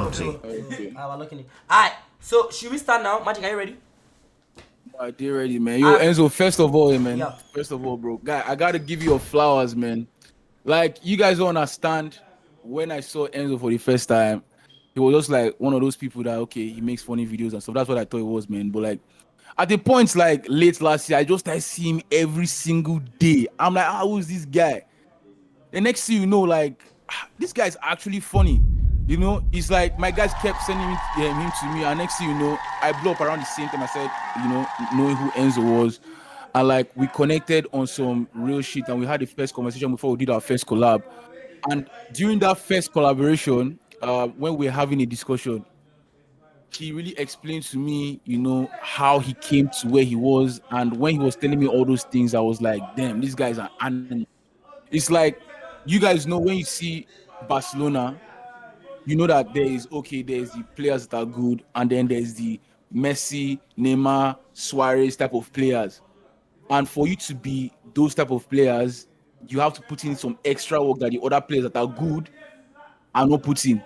party. Okay. We're looking it. Alright, so should we start now? Magic, are you ready? I did ready, man. Yo, Enzo, first of all, man. Yeah. First of all, bro. Guy, I gotta give you your flowers, man. Like, you guys don't understand. When I saw Enzo for the first time, he was just like one of those people that, okay, he makes funny videos and stuff. That's what I thought it was, man. But like at the points like late last year, I just started seeing him every single day. I'm like, who is this guy? The next thing you know, like, this guy is actually funny. You know, it's like my guys kept sending him to me, and next thing you know, I blew up around the same time. I said, you know, knowing who Enzo was, and like we connected on some real shit, and we had the first conversation before we did our first collab. And during that first collaboration, when we were having a discussion, he really explained to me, you know, how he came to where he was, and when he was telling me all those things, I was like, damn, this guy's an animal. It's like, you guys know when you see Barcelona, you know that there's the players that are good, and then there's the Messi, Neymar, Suarez type of players. And for you to be those type of players, you have to put in some extra work that the other players that are good are not putting.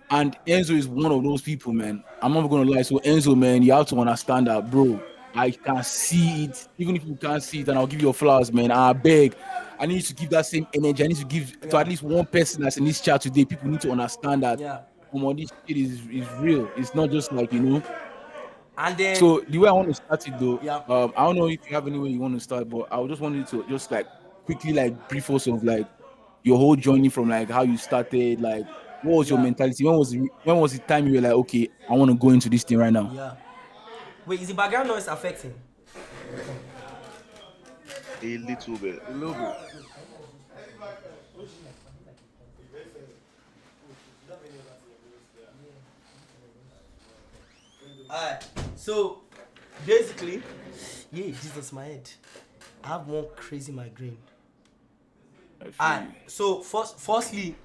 And Enzo is one of those people, man. I'm not gonna lie. So Enzo, man, you have to understand that, bro. I can see it, even if you can't see it, and I'll give you your flowers, man. I beg. I need you to give that same energy. I need to give to at least one person that's in this chat today. People need to understand that this shit is real. It's not just like, you know. And then So the way I want to start it though, yeah. I don't know if you have any way you want to start, but I just wanted to just like quickly like brief us of like your whole journey from like how you started, like what was your mentality? When was the time you were like, okay, I want to go into this thing right now? Yeah. Wait, is the background noise affecting? A little bit. A little bit. Alright, so basically, yeah, Jesus, my head. I have one crazy migraine. Alright, so firstly,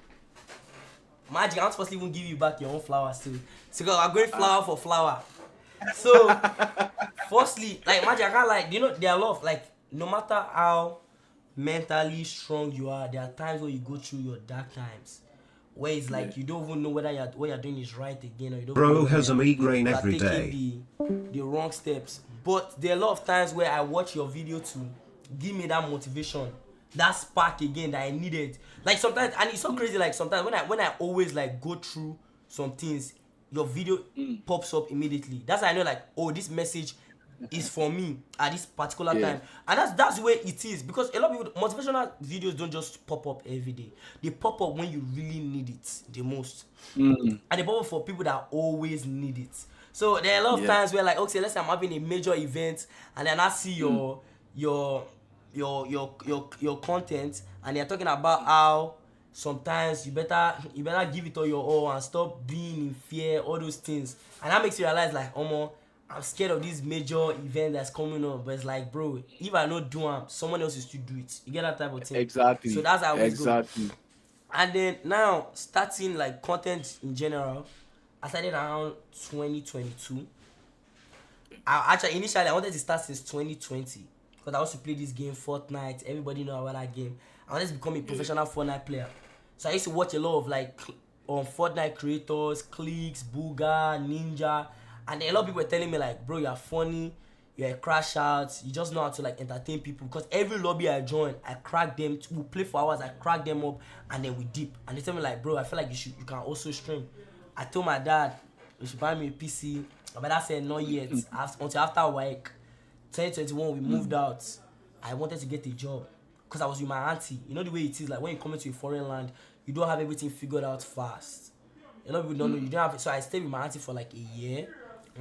Magic, I'm supposed to even give you back your own flowers too. So I'm going flower for flower. So, firstly, like Magic, I can't like, you know, there are a lot of like, no matter how mentally strong you are, there are times where you go through your dark times, where it's like you don't even know whether what you're doing is right again, or you don't Bro has a migraine every day. The wrong steps. But there are a lot of times where I watch your video to give me that motivation, that spark again that I needed. Like sometimes, and it's so crazy. Like sometimes when I always like go through some things, your video pops up immediately. That's how I know like, oh, this message is for me at this particular time. And that's the way it is, because a lot of people, motivational videos don't just pop up every day. They pop up when you really need it the most. And they pop up for people that always need it. So there are a lot of times where like, okay, let's say I'm having a major event and then I see your content, and they're talking about how sometimes you better give it all your all and stop being in fear, all those things. And that makes you realize like, I'm scared of this major event that's coming up, but it's like, bro, if I don't do them, someone else is to do it. You get that type of thing. Exactly. So that's how it goes. And then now starting like content in general, I started around 2022. Initially I wanted to start since 2020 because I also play this game Fortnite. Everybody know about that game. I wanted to become a professional Fortnite player. So I used to watch a lot of like Fortnite creators, Clix, Booga, Ninja. And a lot of people were telling me like, bro, you're funny, you're a crash out, you just know how to like entertain people. Because every lobby I join, I crack them, we play for hours, I crack them up, and then we dip. And they tell me like, bro, I feel like you can also stream. I told my dad, we should buy me a PC. My dad said, not yet. Until after work, 2021, we moved out. I wanted to get a job because I was with my auntie. You know the way it is, like when you come into a foreign land, you don't have everything figured out fast. A lot of people don't know, you don't have it. So I stayed with my auntie for like a year.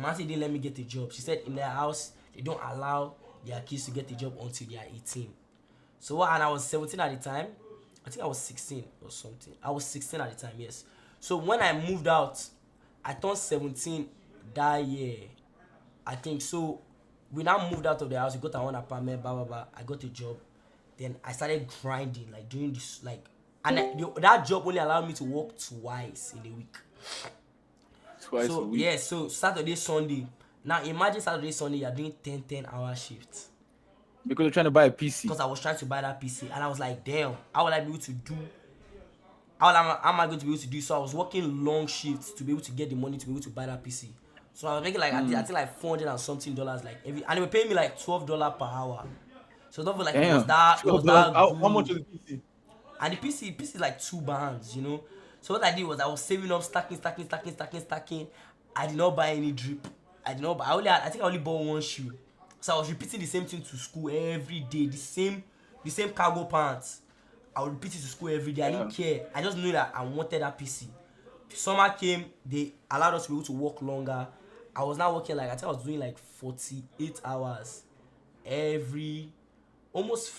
My auntie didn't let me get a job. She said in their house, they don't allow their kids to get a job until they are 18. So and I was 17 at the time. I think I was 16 or something. I was 16 at the time, yes. So when I moved out, I turned 17 that year, I think. So we now moved out of the house. We got our own apartment, blah, blah, blah. I got a job. Then I started grinding, like doing this, like, and that job only allowed me to work twice in a week. Twice a week? Yeah, so Saturday, Sunday. Now imagine Saturday, Sunday, you're doing 10-hour shifts. Because you're trying to buy a PC. Because I was trying to buy that PC. And I was like, damn, how will I be able to do how am I going to be able to do? So I was working long shifts to be able to get the money to be able to buy that PC. So I was making like I think like $400 and something like every, and they were paying me like $12 per hour. So don't feel like Damn. it was that How good. much was the PC? And the PC is like 2 bands, you know. So what I did was I was saving up, stacking. I did not buy any drip. I did not buy. I think I only bought one shoe. So I was repeating the same thing to school every day. The same cargo pants. I would repeat it to school every day. I didn't care. I just knew that I wanted that PC. Summer came, they allowed us to be able to work longer. I was now working like, I think I was doing like 48 hours every, almost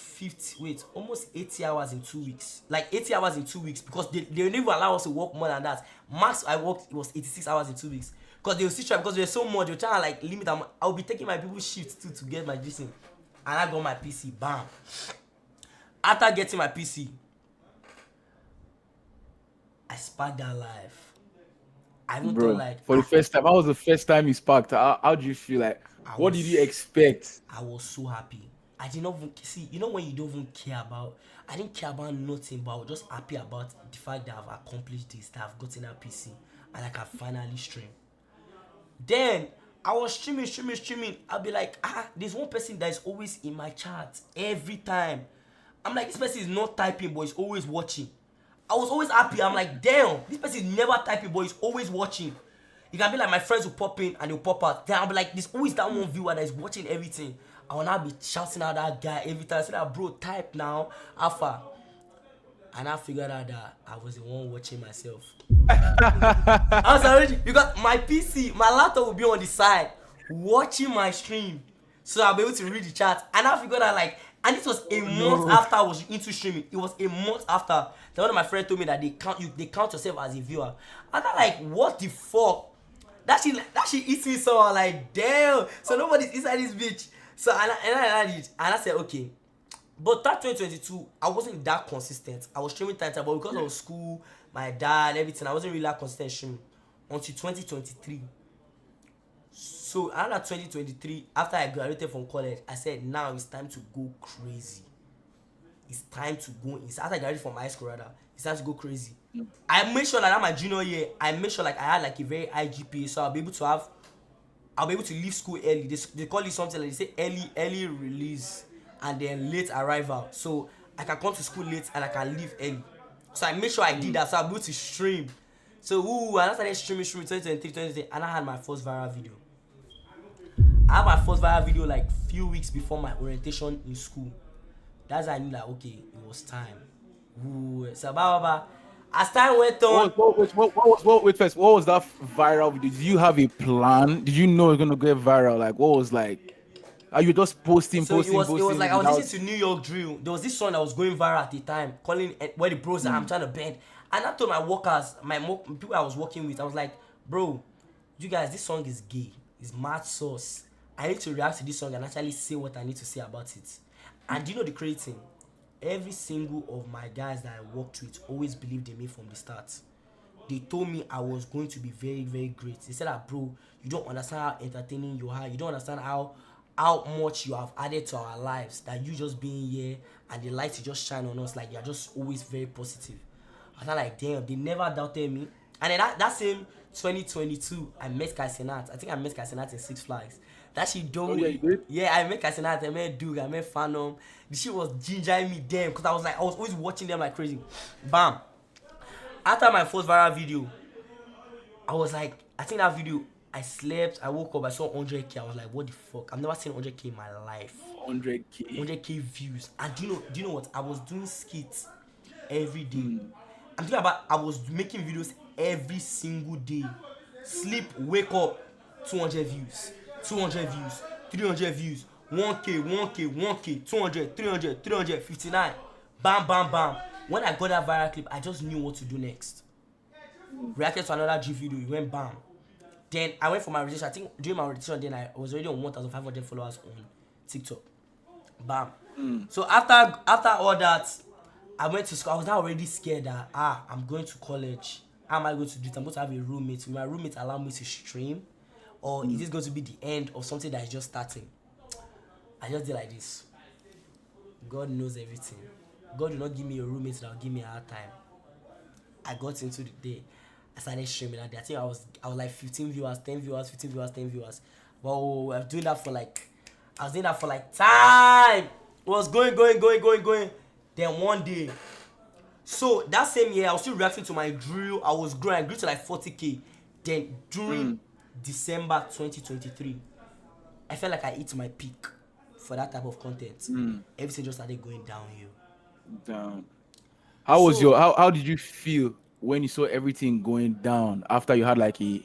80 hours in 2 weeks. Like 80 hours in 2 weeks, because they didn't even allow us to work more than that. Max I worked, it was 86 hours in 2 weeks. Because they were still trying, because we were so much, they were trying to like limit them. I'll be taking my people's shifts too to get my dissing. And I got my PC, bam. After getting my PC, I sparked that life. I even thought like, for the first time, how was the first time you sparked? How do you feel like? What did you expect? I was so happy. I did not even see, you know, when you don't even care about, I didn't care about nothing, but I was just happy about the fact that I've accomplished this, that I've gotten that PC, and I can finally stream. Then I was streaming. I'll be like, there's one person that is always in my chat every time. I'm like, this person is not typing, but he's always watching. I was always happy. I'm like, damn, this person is never typing, but he's always watching. You can be like, my friends will pop in and they'll pop out. Then I'll be like, there's always that one viewer that is watching everything. I will now be shouting at that guy every time. I say that, bro, type now, alpha. And I figured out that I was the one watching myself. I was already, because my PC, my laptop will be on the side, watching my stream. So I'll be able to read the chat. And I figured out like, and it was a month after I was into streaming. It was a month after. Then one of my friends told me that they count yourself as a viewer. And I'm like, what the fuck? That shit eats me so I'm like, damn. So nobody's inside this bitch. So and I said, okay. But that 2022, I wasn't that consistent. I was streaming time, but because of school, my dad, everything, I wasn't really that consistent streaming until 2023. So another 2023, after I graduated from college, I said, now it's time to go crazy. It's time to go. After I graduated from high school, rather, it's time to go crazy. I made sure that my junior year, I made sure like I had like a very high GPA, so I'll be able to leave school early. They call it something like, they say early release and then late arrival. So I can come to school late and I can leave early. So I made sure I did that, so I'll be able to stream. So and I started streaming 2023, and I had my first viral video. I had my first viral video like few weeks before my orientation in school. That's how I knew that okay, it was time. So as time went on. Wait first. What was that viral video? Did you have a plan? Did you know it was gonna get viral? Like, what was like? Are you just posting? So it was like I was listening to New York Drill. There was this song that was going viral at the time, calling where the bros are, I'm trying to bend. And I told my workers, people I was working with, I was like, bro, you guys, this song is gay. It's mad sauce. I need to react to this song and actually say what I need to say about it. And do you know the crazy thing? Every single of my guys that I worked with always believed in me from the start. They told me I was going to be very, very great. They said that, bro, you don't understand how entertaining you are. You don't understand how much you have added to our lives. That you just being here and the light just shine on us. Like, you're just always very positive. I was like, damn, they never doubted me. And then that same 2022, I met Kaisenat. I think I met Kaisenat in Six Flags. That shit don't. Yeah, you did? Yeah, I met Kaisenat, I met Duke, I met Phantom. The shit was gingering me damn, because I was always watching them like crazy. Bam. After my first viral video, I was like, I think that video, I slept, I woke up, I saw 100K. I was like, what the fuck? I've never seen 100K in my life. 100K views. And do you know what? I was doing skits every day. I'm thinking about, I was making videos every single day. Sleep, wake up, 200 views, 200 views, 300 views, 1K, 200, 300, 59. Bam, bam, bam. When I got that viral clip, I just knew what to do next. Reacted to another G video, it went bam. Then I went for my registration. I think during my registration, then I was already on 1,500 followers on TikTok. Bam. So after all that, I went to school. I was now already scared that I'm going to college. How am I going to do it? I'm going to have a roommate. Will my roommate allow me to stream? Or is this going to be the end of something that is just starting? I just did like this. God knows everything. God will not give me a roommate that will give me a hard time. I got into the day. I started streaming that day. I think I was like 15 viewers, 10 viewers, 15 viewers, 10 viewers. But I was doing that for like time. It was going. Then one day. So that same year I was still reacting to my drill. I was growing. I grew to like 40k. Then during December 2023, I felt like I hit my peak for that type of content. Everything just started going downhill. Down. How was your how did you feel when you saw everything going down after you had like a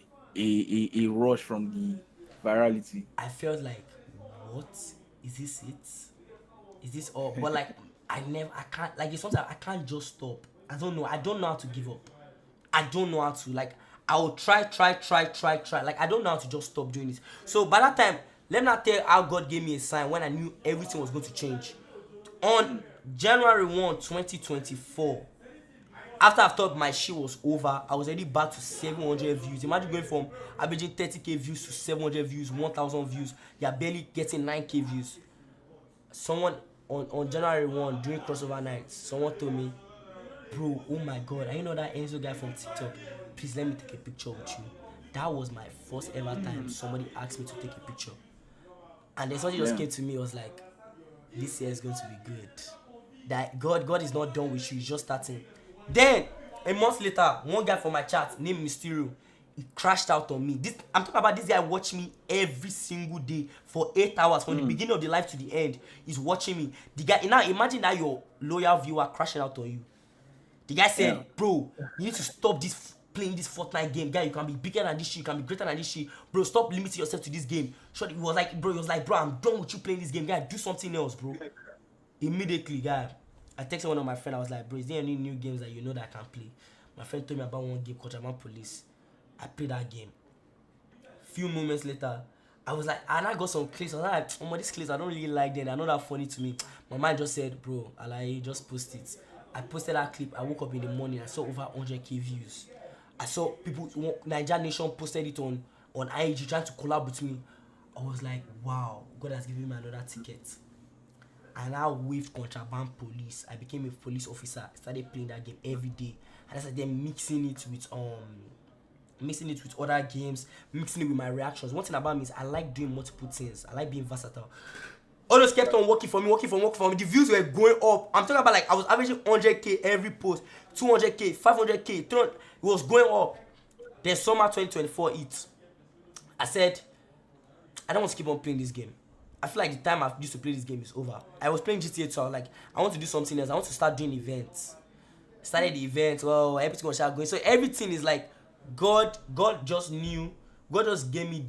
rush from the virality? I felt like, what is this? Is this all? But like I can't, like, it's something I can't just stop. I don't know how to give up. I don't know how to, like, I will try. Like, I don't know how to just stop doing this. So by that time, let me not tell how God gave me a sign when I knew everything was going to change. On January 1, 2024, after I thought my shit was over, I was already back to 700 views. Imagine going from averaging 30k views to 700 views, 1000 views. You're barely getting 9k views. Someone on January 1 during crossover night, someone told me, bro, oh my god, I know that Enzo guy from TikTok. Please let me take a picture with you. That was my first ever time somebody asked me to take a picture. And then somebody just came to me, was like, this year is going to be good. That God is not done with you, he's just starting. Then a month later, one guy from my chat named Mysterio, he crashed out on me. I'm talking about this guy watch me every single day for 8 hours from the beginning of the live to the end. He's watching me. The guy, now imagine that your loyal viewer crashing out on you. The guy said, bro, you need to stop playing this Fortnite game. Guy, you can be bigger than this shit, you can be greater than this shit. Bro, stop limiting yourself to this game. So he was like, bro, I'm done with you playing this game. Guy, do something else, bro. Immediately, guy, I texted one of my friends. I was like, bro, is there any new games that you know that I can play? My friend told me about one game called Contraband Police. I played that game. Few moments later, I was like, and I got some clips. I was like, oh, these clips, I don't really like them. They're not that funny to me. My mind just said, bro, Alaye, just post it. I posted that clip. I woke up in the morning. I saw over 100k views. I saw people, Nigeria Nation posted it on IG trying to collab with me. I was like, wow, God has given me another ticket. I now waved Contraband Police. I became a police officer. I started playing that game every day. And I started mixing it with other games, mixing it with my reactions. One thing about me is I like doing multiple things. I like being versatile. All those kept on working for me. The views were going up. I'm talking about, like, I was averaging 100k every post, 200k, 500k, 300. It was going up. Then summer 2024 hit. I said, I don't want to keep on playing this game. I feel like the time I used to play this game is over. I was playing GTA 2. So I was like, I want to do something else. I want to start doing events. Started the event. Well, everything was going. So everything is like, God just knew. God just gave me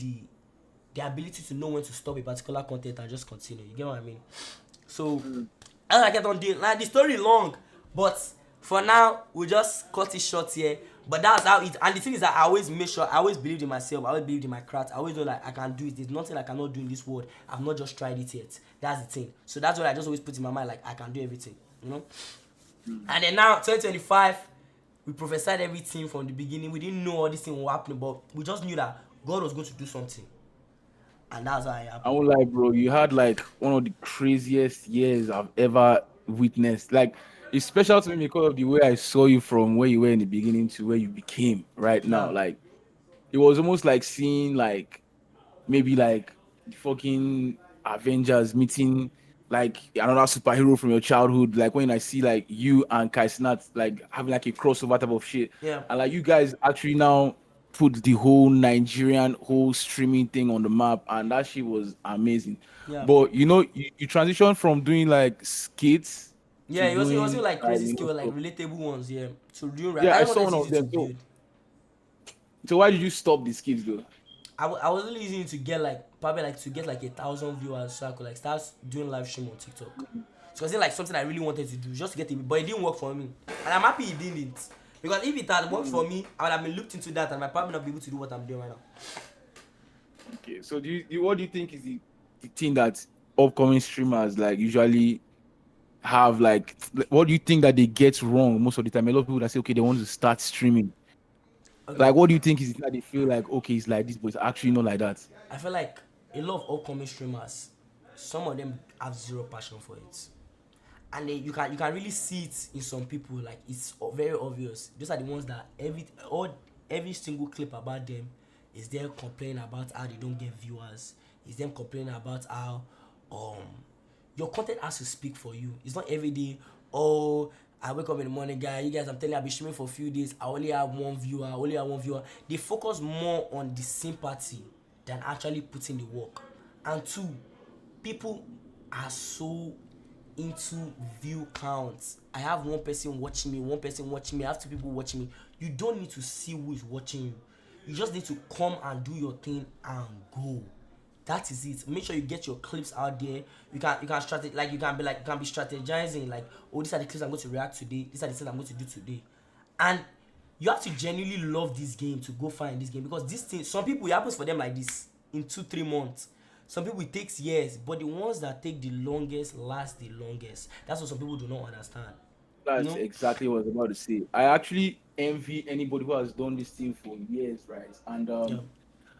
the ability to know when to stop a particular content and just continue. You get what I mean? So as I kept on doing, like, the story is long, but for now we just cut it short here. But that's how it. And the thing is that I always make sure, I always believed in myself. I always believed in my craft. I always know that I can do it. There's nothing I cannot do in this world. I've not just tried it yet. That's the thing. So that's what I just always put in my mind. Like, I can do everything. You know. And then now 2025, we prophesied everything from the beginning. We didn't know all this thing was happening, but we just knew that God was going to do something. And that's how it happened. I won't lie, bro. You had like one of the craziest years I've ever witnessed. Like, it's special to me because of the way I saw you from where you were in the beginning to where you became right now. Like, it was almost like seeing, like, maybe like the fucking Avengers meeting like another superhero from your childhood. Like when I see like you and Kai Snat like having like a crossover type of shit. Yeah. And like you guys actually now put the whole Nigerian whole streaming thing on the map, and that shit was amazing. Yeah. But you know, you transitioned from doing like skits. Yeah, it wasn't like crazy you know, skill, like relatable ones, yeah. So doing yeah, I don't saw want one of to them. build. So why did you stop the skits though? I was only using it to get like probably like to get like 1,000 viewers, so I could like start doing live stream on TikTok. So it's like something I really wanted to do just to get it, but it didn't work for me, and I'm happy it didn't, because if it had worked for me, I would have been looked into that, and I probably not be able to do what I'm doing right now. Okay, so what do you think is the thing that upcoming streamers like usually have, like, what do you think that they get wrong most of the time? A lot of people that say, okay, they want to start streaming. Okay. Like, what do you think is it that they feel like, okay, it's like this, but it's actually not like that? I feel like a lot of upcoming streamers, some of them have zero passion for it. and then you can really see it in some people. Like it's very obvious. Those are the ones that every single clip about them is them complaining about how they don't get viewers. Is them complaining about how um your content has to speak for you. It's not every day. Oh, I wake up in the morning, guy. You guys, I'm telling you, I've been streaming for a few days. I only have one viewer. I only have one viewer. They focus more on the sympathy than actually putting the work. And two, people are so into view counts. I have one person watching me, one person watching me, I have two people watching me. You don't need to see who is watching you. You just need to come and do your thing and go. That is it. Make sure you get your clips out there. You can be strategizing like, oh, these are the clips I'm going to react today. These are the things I'm going to do today. And you have to genuinely love this game to go find this game, because this thing, some people, it happens for them like this in 2-3 months. Some people it takes years, but the ones that take the longest last the longest. That's what some people do not understand. That's exactly what I was about to say. I actually envy anybody who has done this thing for years, right? And Yeah.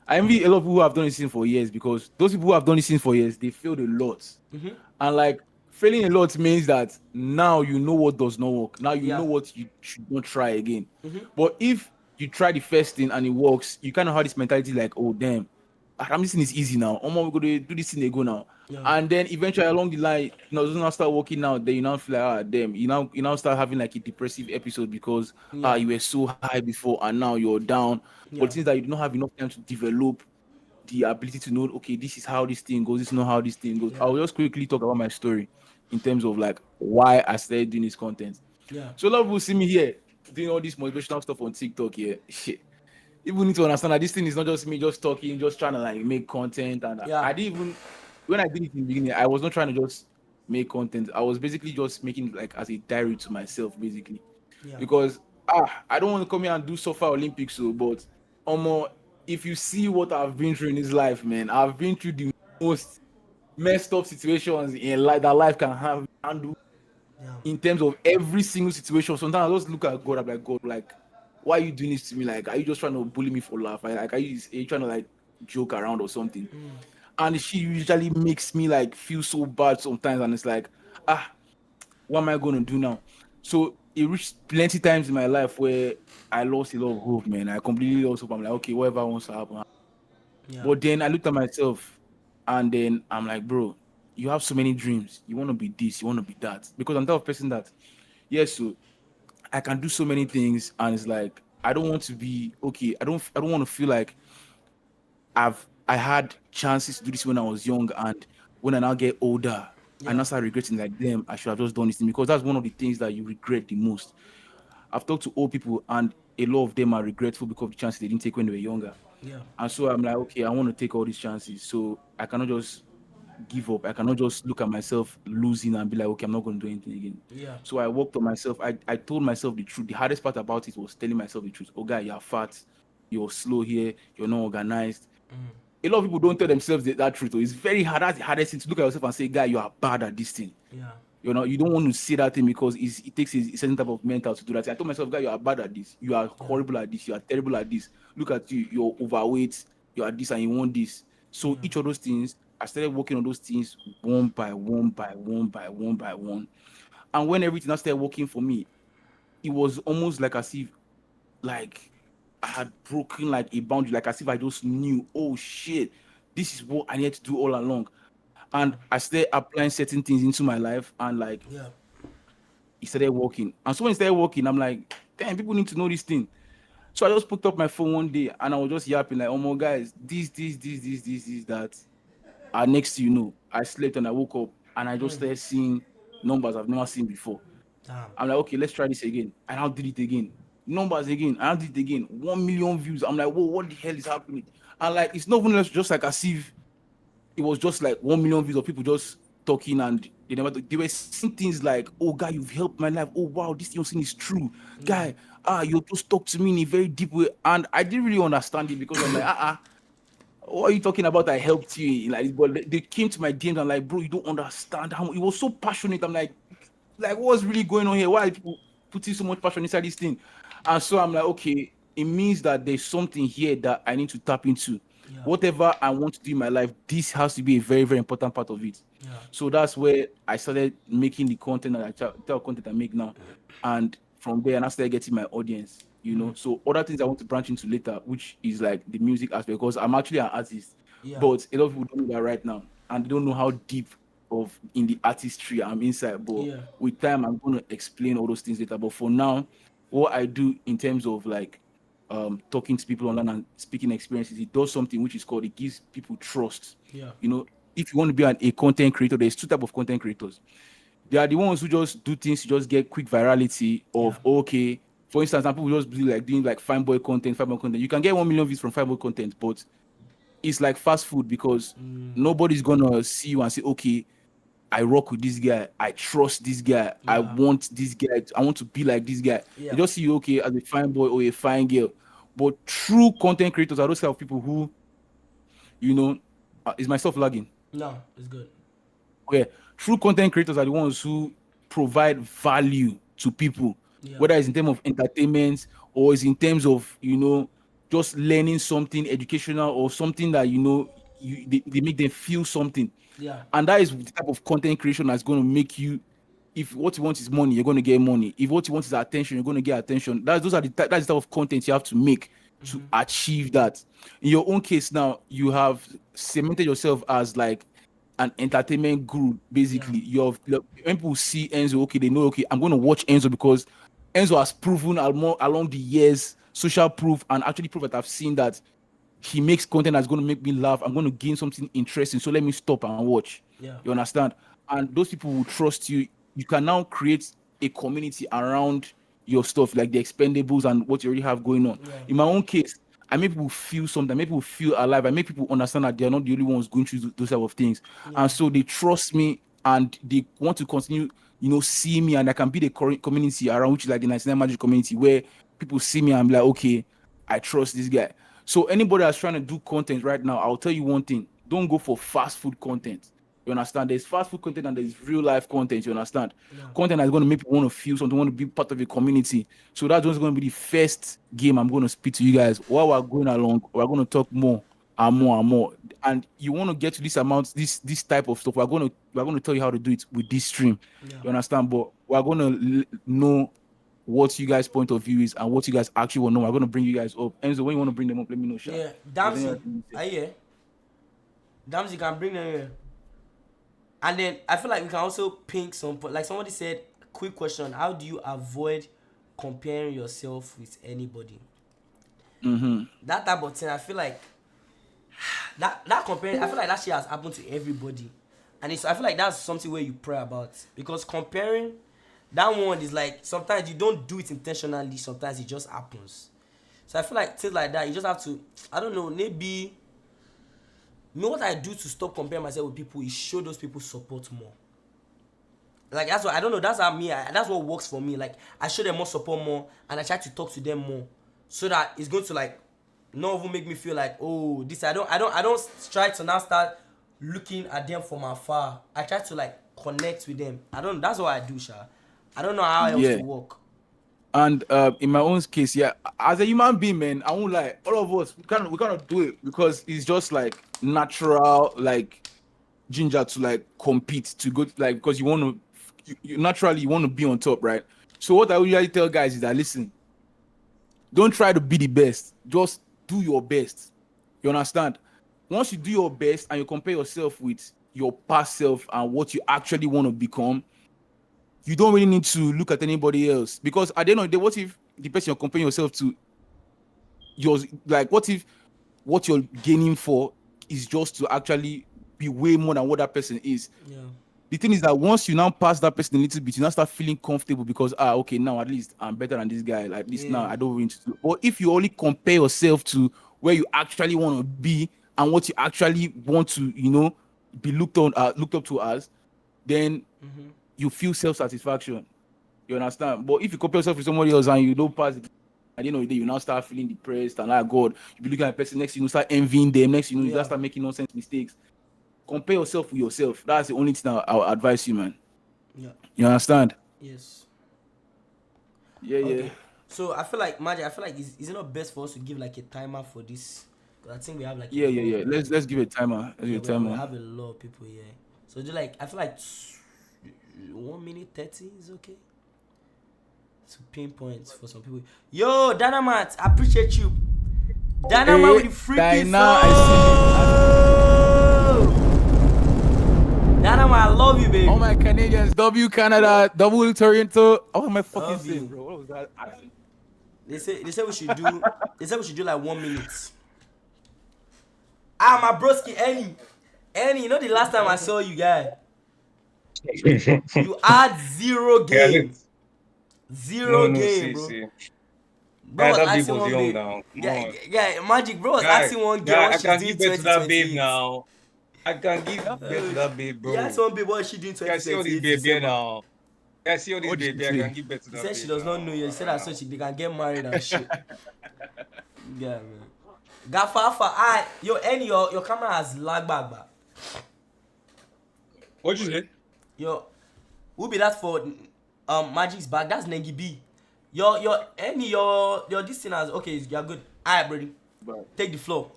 I envy a lot of people who have done this thing for years, because those people who have done this thing for years, they failed a lot. And like failing a lot means that now you know what does not work. Now you know what you should not try again. But if you try the first thing and it works, you kind of have this mentality like, oh damn, this thing is easy now. We're gonna do this thing they go now. Yeah. And then eventually along the line, doesn't now start working out. Then you now feel like, damn, you now start having like a depressive episode because you were so high before and now you're down. But it seems that you do not have enough time to develop the ability to know, okay, this is how this thing goes, this is not how this thing goes. I'll just quickly talk about my story in terms of like why I started doing this content. So a lot of people see me here doing all this motivational stuff on TikTok here. Shit. People need to understand that this thing is not just me just talking, just trying to like make content. And I didn't even, when I did it in the beginning, I was not trying to just make content. I was basically just making it like as a diary to myself, basically. Because I don't want to come here and do Sofa Olympics, so but if you see what I've been through in this life, man, I've been through the most messed up situations in life that life can handle. In terms of every single situation, sometimes I just look at God, I'm like, God, like, why are you doing this to me? Like, are you just trying to bully me for laugh? Like, are you trying to like joke around or something? And she usually makes me like feel so bad sometimes, and it's like, what am I gonna do now? So it reached plenty times in my life where I lost a lot of hope, man. I completely lost hope. I'm like, okay, whatever wants to happen. But then I looked at myself, and then I'm like, bro, you have so many dreams. You want to be this, you want to be that. Because I'm the type of person that, so I can do so many things, and it's like I don't want to be okay. I don't want to feel like I had chances to do this when I was young, and when I now get older, I now start regretting like, damn, I should have just done this thing, because that's one of the things that you regret the most. I've talked to old people, and a lot of them are regretful because of the chances they didn't take when they were younger. And so I'm like, okay, I want to take all these chances, so I cannot just give up. I cannot just look at myself losing and be like, okay, I'm not going to do anything again. So I worked on myself. I told myself the truth. The hardest part about it was telling myself the truth. Oh, guy, you're fat. You're slow here. You're not organized. A lot of people don't tell themselves that truth. It's very hard. That's the hardest thing, to look at yourself and say, guy, you are bad at this thing. You don't want to say that thing, because it takes a certain type of mental to do that. I told myself, guy, you are bad at this. You are horrible at this. You are terrible at this. Look at you. You're overweight. You are this and you want this. So each of those things, I started working on those things one by one by one by one by one. And when everything else started working for me, it was almost like as if like I had broken like a boundary, like as if I just knew, oh shit, this is what I need to do all along. And I started applying certain things into my life, and like it started working. And so when it started working, I'm like, damn, people need to know this thing. So I just picked up my phone one day and I was just yapping like, oh my guys, this, that. And next thing you know, I slept and I woke up and I just started seeing numbers I've never seen before. I'm like, okay, let's try this again. And I'll do it again. Numbers again. And I'll do it again. 1 million views. I'm like, whoa, what the hell is happening? And like, it's not even just like as if it was just like 1 million views of people just talking, and they were saying things like, oh, guy, you've helped my life. Oh, wow, this thing is true. Guy, you just talked to me in a very deep way. And I didn't really understand it, because I'm like, what are you talking about? I helped you. Like, but they came to my DMs and like, bro, you don't understand how it was so passionate. I'm like what's really going on here? Why are people putting so much passion inside this thing? And so I'm like, okay, it means that there's something here that I need to tap into. Whatever I want to do in my life, this has to be a very, very important part of it. Yeah. So that's where I started making the content that tell content I make now. And from there, and I started getting my audience, you know. So other things I want to branch into later, which is like the music aspect, because I'm actually an artist. Yeah. But a lot of people don't know that right now, and they don't know how deep of in the artistry I'm inside. But with time, I'm gonna explain all those things later. But for now, what I do in terms of like talking to people online and speaking experiences, it does something which is called, it gives people trust. Yeah. You know, if you want to be a content creator, there's two types of content creators. They are the ones who just do things to just get quick virality of okay. For instance, some people just be like doing like fine boy content. You can get 1 million views from fine boy content, but it's like fast food because nobody's gonna see you and say, okay, I rock with this guy, I trust this guy, I want this guy, I want to be like this guy. They just see you, okay, as a fine boy or a fine girl. But true content creators are those kind of people who, you know, is myself lagging? No, it's good. Okay, true content creators are the ones who provide value to people, whether it's in terms of entertainment or it's in terms of, you know, just learning something educational or something that, you know, they make them feel something. Yeah. And that is the type of content creation that's going to make you, if what you want is money, you're going to get money. If what you want is attention, you're going to get attention. That's the type of content you have to make to achieve that. In your own case now, you have cemented yourself as like an entertainment guru, basically. When people see Enzo, okay, they know, okay, I'm going to watch Enzo because Enzo has proven along the years, social proof, and actually proof that I've seen that he makes content that's going to make me laugh. I'm going to gain something interesting. So let me stop and watch. Yeah. You understand? And those people will trust you. You can now create a community around your stuff, like the expendables and what you already have going on. In my own case, I make people feel something. I make people feel alive. I make people understand that they're not the only ones going through those type of things. And so they trust me and they want to continue, you know, see me, and I can be the community around, which is like the 99Majik community, where people see me and be like, okay, I trust this guy. So anybody that's trying to do content right now, I'll tell you one thing: don't go for fast food content. You understand? There's fast food content and there's real life content. You understand? Content that's going to make people want to feel something, want to be part of a community. So that's just going to be the first game I'm going to speak to you guys. While we're going along, we're going to talk more and more and more. And you want to get to this amount, this type of stuff. We're going to tell you how to do it with this stream. You understand? But we're going to know what you guys' point of view is and what you guys actually want to know. We're going to bring you guys up. Enzo, when you want to bring them up, let me know. Sha. Yeah, Damsey, are you here? Damsey can bring them here. And then I feel like we can also ping some, like somebody said, quick question: how do you avoid comparing yourself with anybody? That type of thing, I feel like that comparing, I feel like that shit has happened to everybody, and I feel like that's something where you pray about, because comparing, that one is like sometimes you don't do it intentionally, sometimes it just happens. So I feel like things like that, you just have to, I don't know, maybe. What I do to stop comparing myself with people is show those people support more. Like that's what, I don't know, that's how me, that's what works for me. Like I show them more support more, and I try to talk to them more, so that it's going to like not even make me feel like, oh, this, I don't try to now start looking at them from afar. I try to like connect with them. That's what I do, Sha. I don't know how else to work. And in my own case, as a human being, man, I won't lie, all of us, we cannot do it because it's just like natural, like ginger to like compete, to go, like, because you want to, you naturally you want to be on top, right? So what I usually tell guys is that, listen, don't try to be the best, just do your best. You understand? Once you do your best and you compare yourself with your past self and what you actually want to become, you don't really need to look at anybody else, because at the end of the day, what if the person you're comparing yourself to, yours, like, what if what you're gaining for is just to actually be way more than what that person is? The thing is that once you now pass that person a little bit, you now start feeling comfortable because okay, now at least I'm better than this guy. Like this now, I don't really need to do. Or if you only compare yourself to where you actually want to be and what you actually want to, you know, be looked up to as, then you feel self-satisfaction. You understand? But if you compare yourself with somebody else and you don't pass it, at the end of the day, you now start feeling depressed and like, God, you be looking at the person next, you start envying them. Next, you just start making nonsense mistakes. Compare yourself with yourself. That's the only thing I'll advise you, man. Yeah. You understand? Yes. Yeah. So I feel like, Majik, is it not best for us to give like a timer for this? I think we have like Yeah. Let's give it a timer. Let's give it a we timer. have a lot of people here. So do like I feel like 1 minute 30 is okay. To pinpoint for some people. Yo, Dynamite, I appreciate you. Dynamite with the freaking I Dynamite, I love you, baby. All my Canadians, W Canada, double Toronto. Oh, am I fucking Love saying, you. bro? What was that? They say we should do. They said we should do like 1 minute. Ah, my broski, Annie, you know the last time I saw you guys, you had 0 game. Zero game, bro. See. Bro was that babe asking was one young babe. now. Yeah, Magic, bro was asking one girl I what can she's give doing birth to that babe 2028. now. I can give birth to that babe, bro. You asked one babe what she doing I see all these 2028. baby now. I see all these What did baby. she I say? can give birth to She that said babe. she does not know you. She said that so they can get married and shit. Yeah, man. Gafafa, yo, any your camera has lag back. What you say? Yo, who be that for? Magic's back. That's Nengi B. Your this thing has okay. You're good. Alright, Brady. Take the floor.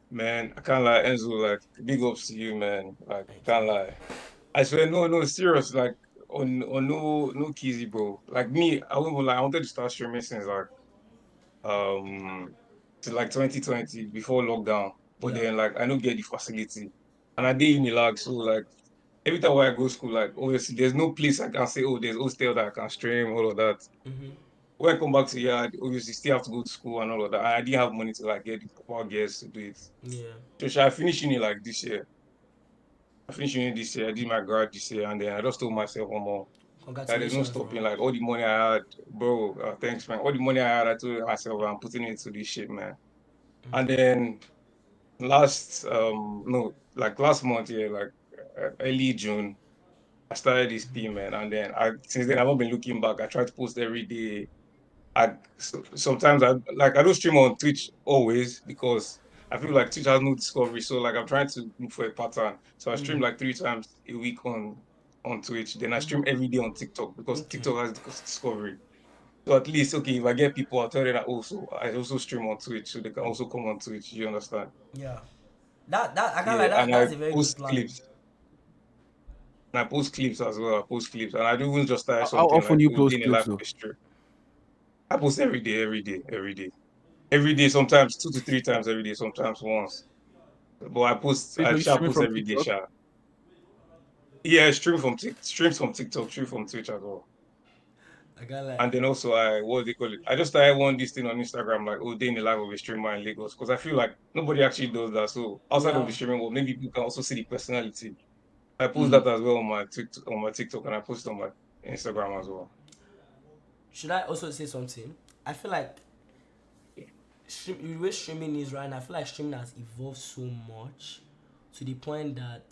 Man, I can't lie, Enzo. Like, big ups to you, man. Like, can't lie. I swear, no, serious. Like, on no kizzy, bro. Like me, I won't lie. I wanted to start streaming since to like 2020 before lockdown. But Yeah. then like I don't get the facility, and I did Unilag, so like every time when I go school, like obviously there's no place I can say, oh, there's hostel that I can stream, all of that. When I come back to here, I obviously still have to go to school and all of that. I didn't have money to like get the proper gears to do it. Yeah. So I finished uni like this year. I finished uni this year. I did my grad this year, and then I just told myself one more. Like, there's no Congratulations, stopping. bro. Like all the money I had, bro. Thanks, man. All the money I had, I told myself I'm putting it into this shit, man. And then last month, yeah, like early June, I started this team, man. And then since then I've not been looking back. I try to post every day. Sometimes I don't stream on Twitch always because I feel like Twitch has no discovery. So like I'm trying to look for a pattern. So I stream like 3 times a week on Twitch. Then I stream every day on TikTok because TikTok has discovery. So at least, okay, if I get people, I'll tell them that I also stream on Twitch, so they can also come on Twitch. You understand? Yeah. That I can't lie. That's a very good plan. Clips. And I post clips as well. I post clips, and I do even just start How something often like you post in a clips, live history. I post every day. Sometimes 2 to 3 times every day. Sometimes once. But I post. Wait, I are you shall streaming post from every day. TikTok? Shall. Yeah, streams from TikTok, stream from Twitch as well. I can't lie. And then also what do they call it? I just started this thing on Instagram, like, day in the life of a streamer in Lagos, because I feel like nobody actually does that. So outside of the streaming world, maybe people can also see the personality. I post that as well on my TikTok, and I post it on my Instagram as well. Should I also say something? I feel like the way streaming is right now, I feel like streaming has evolved so much to the point that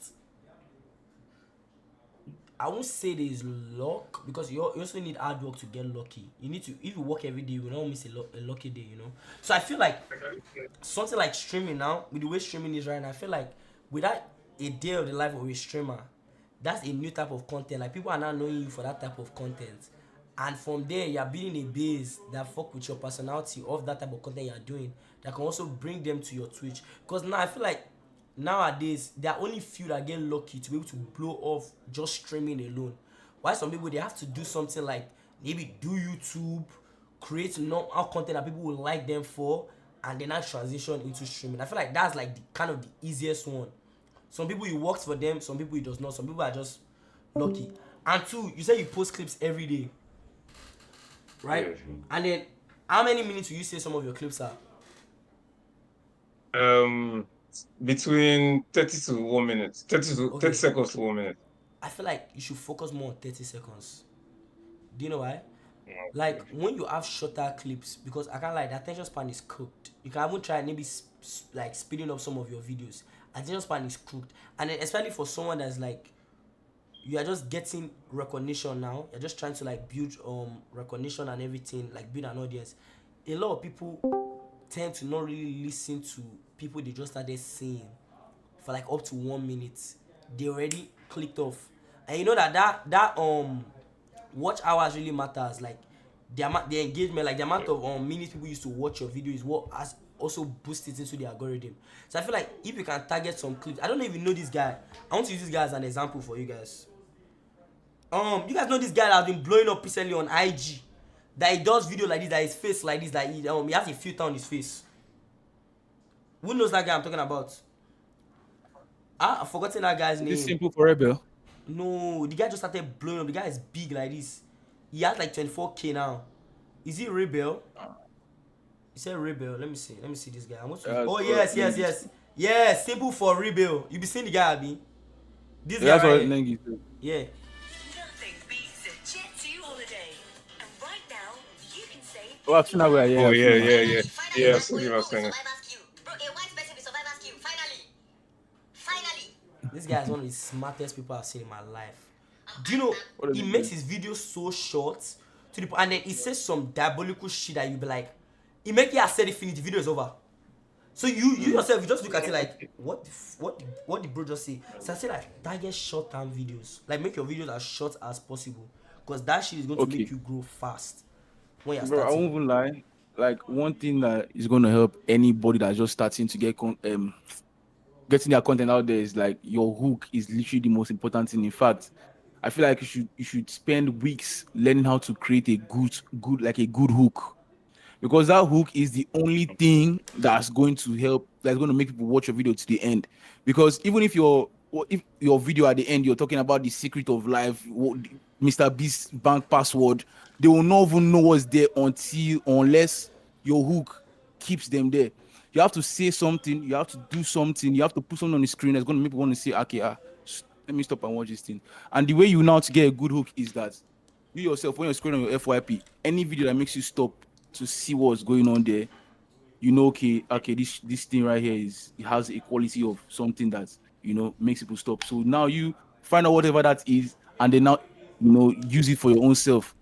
I won't say there is luck, because you also need hard work to get lucky. You need to, if you work every day, you will not miss a lucky day, you know. So I feel like something like streaming now, with the way streaming is right now, I feel like without a day of the life of a streamer, that's a new type of content. Like, people are now knowing you for that type of content, and from there you're building a base that fuck with your personality of that type of content you're doing, that can also bring them to your Twitch. Because now I feel like nowadays there are only few that get lucky to be able to blow off just streaming alone, while some people, they have to do something like maybe do YouTube, create normal content that people will like them for, and then I transition into streaming. I feel like that's like the kind of the easiest one. Some people it works for them, some people it does not. Some people are just lucky. And two, you say you post clips every day, right? Yeah. And then how many minutes will you say some of your clips are? Between 30 to 1 minute. 30 seconds to 1 minute. I feel like you should focus more on 30 seconds. Do you know why? Like, when you have shorter clips, because I can't lie, the attention span is cooked. You can even try maybe like speeding up some of your videos. Attention span is cooked. And then especially for someone that's like, you are just getting recognition now, you're just trying to like build recognition and everything, like build an audience. A lot of people tend to not really listen to people they just started seeing for like up to 1 minute. They already clicked off. And you know that watch hours really matters. Like the engagement, like the amount of minutes people used to watch your video is what also boost it into the algorithm. So I feel like if you can target some clips, I don't even know this guy. I want to use this guy as an example for you guys. You guys know this guy that has been blowing up recently on IG. That he does video like this, that his face like this, that he has a filter on his face. Who knows that guy I'm talking about? I've forgotten that guy's name. It's simple for Rebel. No, the guy just started blowing up. The guy is big like this. He has like 24K now. Is he Rebel? He said Rebel. Let me see. Let me see this guy. Oh yes. Yes, simple for Rebel. You be seeing the guy, Abi. This That's guy what right Nengi said. yeah. Nothing beats a Jet 2 holiday. And right now, you can save. Oh, I've seen that guy. Yeah. Oh I've seen that. yeah. Yeah, so you know saying. Bro, a white person with survivor's queue. Finally. This guy is one of the smartest people I've seen in my life. Do you know What does he he makes do? his videos so short to the and then he says some diabolical shit that you be like, he make it as said it finished, the video is over. So you yourself, you just look at it like, what the bro just say? So I say like target short term videos. Like make your videos as short as possible. Because that shit is going to Okay. make you grow fast when you're Bro, I starting. won't even lie. Like one thing that is gonna help anybody that's just starting to get getting their content out there is like your hook is literally the most important thing. In fact, I feel like you should spend weeks learning how to create a good hook. Because that hook is the only thing that's going to help, that's going to make people watch your video to the end. Because even if your video at the end you're talking about the secret of life, Mr. Beast's bank password, they will not even know what's there unless your hook keeps them there. You have to say something, you have to do something, you have to put something on the screen that's going to make people want to say, okay, let me stop and watch this thing. And the way you now to get a good hook is that you yourself, when you're scrolling on your FYP, any video that makes you stop to see what's going on there, you know, okay, this thing right here it has a quality of something that, you know, makes people stop. So now you find out whatever that is, and then now, you know, use it for your own self.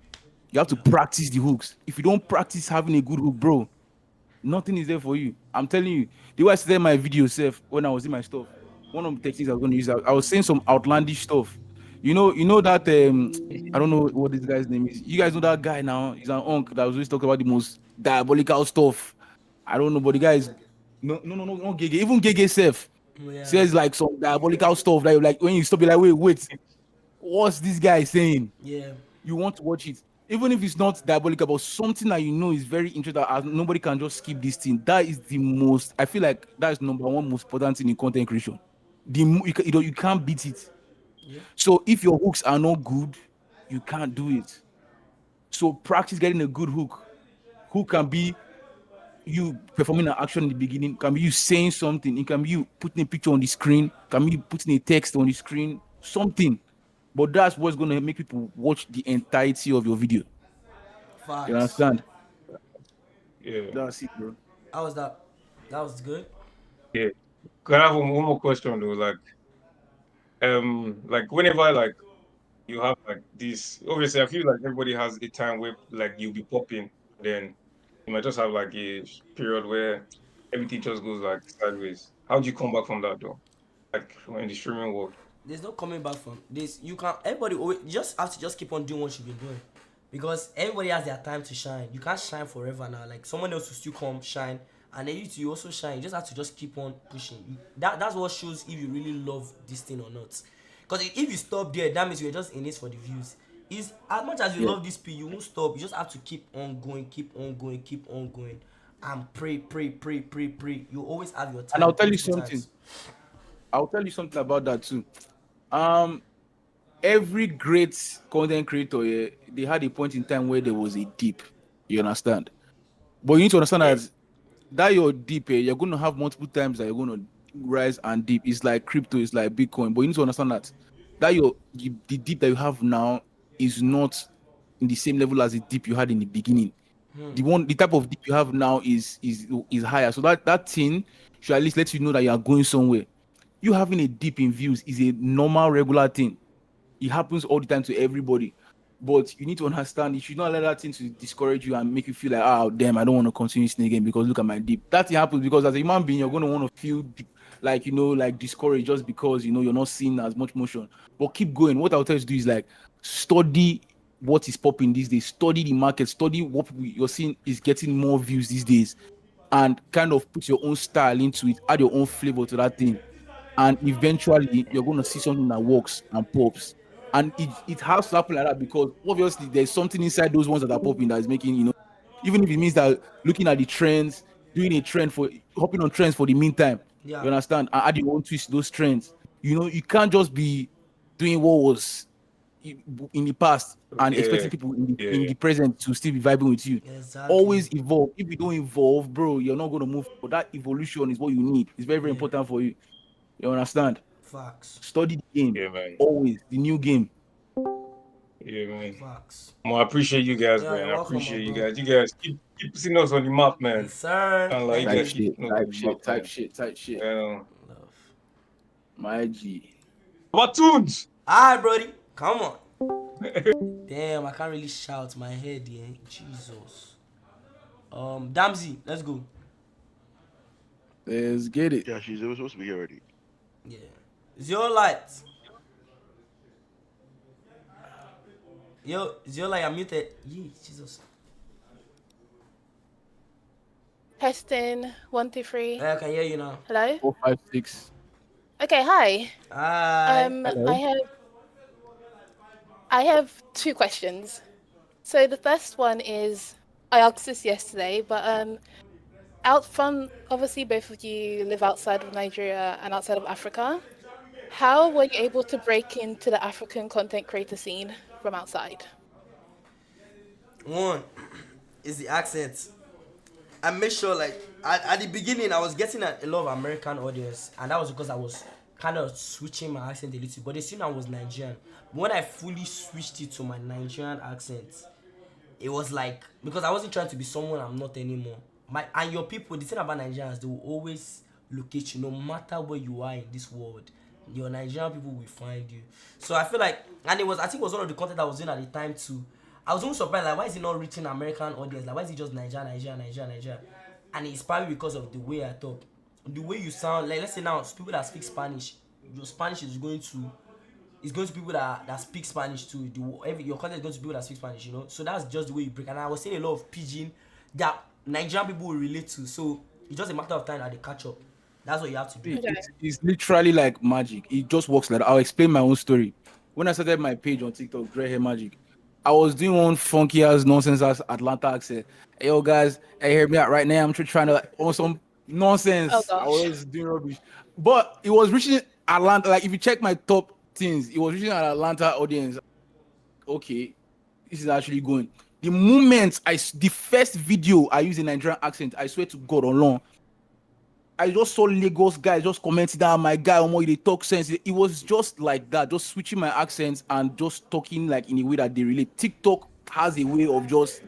You have to practice the hooks. If you don't practice having a good hook, bro, nothing is there for you. I'm telling you. The way I said my video self when I was in my stuff, one of the techniques I was going to use, I was saying some outlandish stuff. You know that I don't know what this guy's name is. You guys know that guy now? He's an uncle that was always talking about the most diabolical stuff. I don't know, but the guy is not Gege. Even Gege self says like some diabolical stuff that like when you stop, you're like, wait, what's this guy saying? Yeah. You want to watch it, even if it's not diabolical, but something that you know is very interesting. Nobody can just skip this thing. That is the most. I feel like that is number one most important thing in content creation. You can't beat it. Yeah. So if your hooks are not good, you can't do it. So practice getting a good hook. Hook can be you performing an action in the beginning, can be you saying something, it can be you putting a picture on the screen, can be you putting a text on the screen, something. But that's what's going to make people watch the entirety of your video. Facts. You understand? Yeah. That's it, bro. How was that? That was good. Yeah. Can I have one more question though? Like whenever like you have like this, obviously I feel like everybody has a time where like you'll be popping, then you might just have like a period where everything just goes like sideways. How do you come back from that though? Like in the streaming world? There's no coming back from this. You can everybody always, you just have to just keep on doing what you've been doing, because everybody has their time to shine. You can't shine forever now. Like someone else will still come shine, and then you also shine. You just have to just keep on pushing. That's what shows if you really love this thing or not. Because if you stop there, that means you're just in it for the views. Is as much as you love this P, you won't stop. You just have to keep on going, and pray. You always have your time. And I'll tell you something. I'll tell you something about that too. Every great content creator, they had a point in time where there was a dip. You understand? But you need to understand that your dip, you're going to have multiple times that you're going to rise and dip. It's like crypto, it's like Bitcoin. But you need to understand that the dip that you have now is not in the same level as the dip you had in the beginning. The type of dip you have now is higher. So that thing should at least let you know that you are going somewhere. You having a dip in views is a normal, regular thing. It happens all the time to everybody. But you need to understand, you should not let that thing to discourage you and make you feel like, oh, damn, I don't want to continue this thing again because look at my dip. That thing happens because as a human being, you're going to want to feel like, like discouraged just because, you're not seeing as much motion. But keep going. What I'll tell you to do is like, study what is popping these days. Study the market. Study what you're seeing is getting more views these days. and kind of put your own style into it, add your own flavor to that thing, and eventually you're going to see something that works and pops. And it has to happen like that because obviously there's something inside those ones that are popping that is making, even if it means that looking at the trends, doing a trend for hopping on trends for the meantime, Yeah. you understand, and add your own twist to those trends. You can't just be doing what was in the past and Yeah, expecting people in yeah, the present to still be vibing with you. Exactly. Always evolve. If you don't evolve, bro, you're not going to move. But that evolution is what you need. It's very, very Yeah. important for you. You understand? Facts. Study the game. yeah, man. Always the new game. Yeah, man. Facts. Well, I appreciate you guys, Yeah, man. you're I welcome, my appreciate you bro. guys. You guys keep putting us on the map, man. Yes, sir. And like you Thank Type guys you. keep shit. putting us Type on the map, shit. Type man. shit. Type shit. Love. My G. But tunes. Alright, Brody. Come on. Damn, I can't really shout my head, yeah. Jesus. Damsey, let's go. Let's get it. Yeah, she's supposed to be here already. Yeah. Zero light. Yo, Zero light, I'm muted. Yeah, Jesus. Testing 1, 2, 3. I can hear you now. Hello. 4, 5, 6. Okay, hi. Hi. Hello. I have 2 questions. So the first one is, I asked this yesterday, but out from obviously both of you live outside of Nigeria and outside of Africa. How were you able to break into the African content creator scene from outside? One is the accent. I made sure, like, at the beginning, I was getting a lot of American audience, and that was because I was kind of switching my accent a little. But they still know I was Nigerian. But when I fully switched it to my Nigerian accent, it was like, because I wasn't trying to be someone I'm not anymore. And your people, the thing about Nigerians, they will always locate you, no matter where you are in this world. Your Nigerian people will find you. So I feel like, and I think it was one of the content I was doing at the time too. I was almost surprised, like, why is it not reaching American audience? Like, why is it just Nigeria? And it's probably because of the way I talk. The way you sound, like, let's say now, people that speak Spanish, your Spanish is going to people that speak Spanish too. Your content is going to people that speak Spanish, So that's just the way you break. And I was seeing a lot of pidgin that Nigerian people will relate to. So it's just a matter of time that they catch up. That's what you have to do. It's literally like magic. It just works like that. I'll explain my own story. When I started my page on TikTok, Dre Hair Magic, I was doing one funky ass nonsense ass Atlanta accent. Hey, yo, guys, hey, hear me out right now. I'm trying to on some nonsense. Oh, gosh. I was doing rubbish, but it was reaching Atlanta. Like if you check my top things, it was reaching an Atlanta audience. Okay, this is actually going. The moment the first video I used a Nigerian accent, I swear to God, alone. I just saw Lagos guys just commenting that my guy, they talk sense. It was just like that, just switching my accents and just talking like in a way that they relate. TikTok has a way of just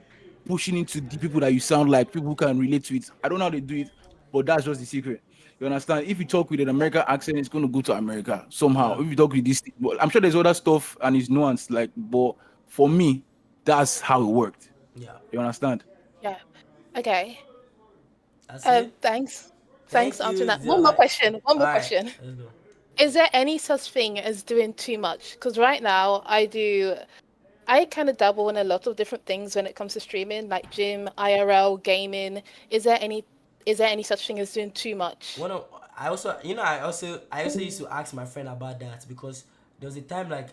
pushing into the people that you sound like, people who can relate to it. I don't know how they do it, but that's just the secret. You understand? If you talk with an American accent, it's going to go to America somehow. Yeah. If you talk with this, I'm sure there's other stuff and it's nuanced, like, but for me, that's how it worked. Yeah. You understand? Yeah. Okay. That's it. Thanks. Thank Thanks for answering you, that. Zero One more Light. question. One more Alright, question. let's go. Is there any such thing as doing too much? Because right now I kind of dabble in a lot of different things when it comes to streaming, like gym, IRL, gaming. Is there any such thing as doing too much? I also used to ask my friend about that, because there was a time, like,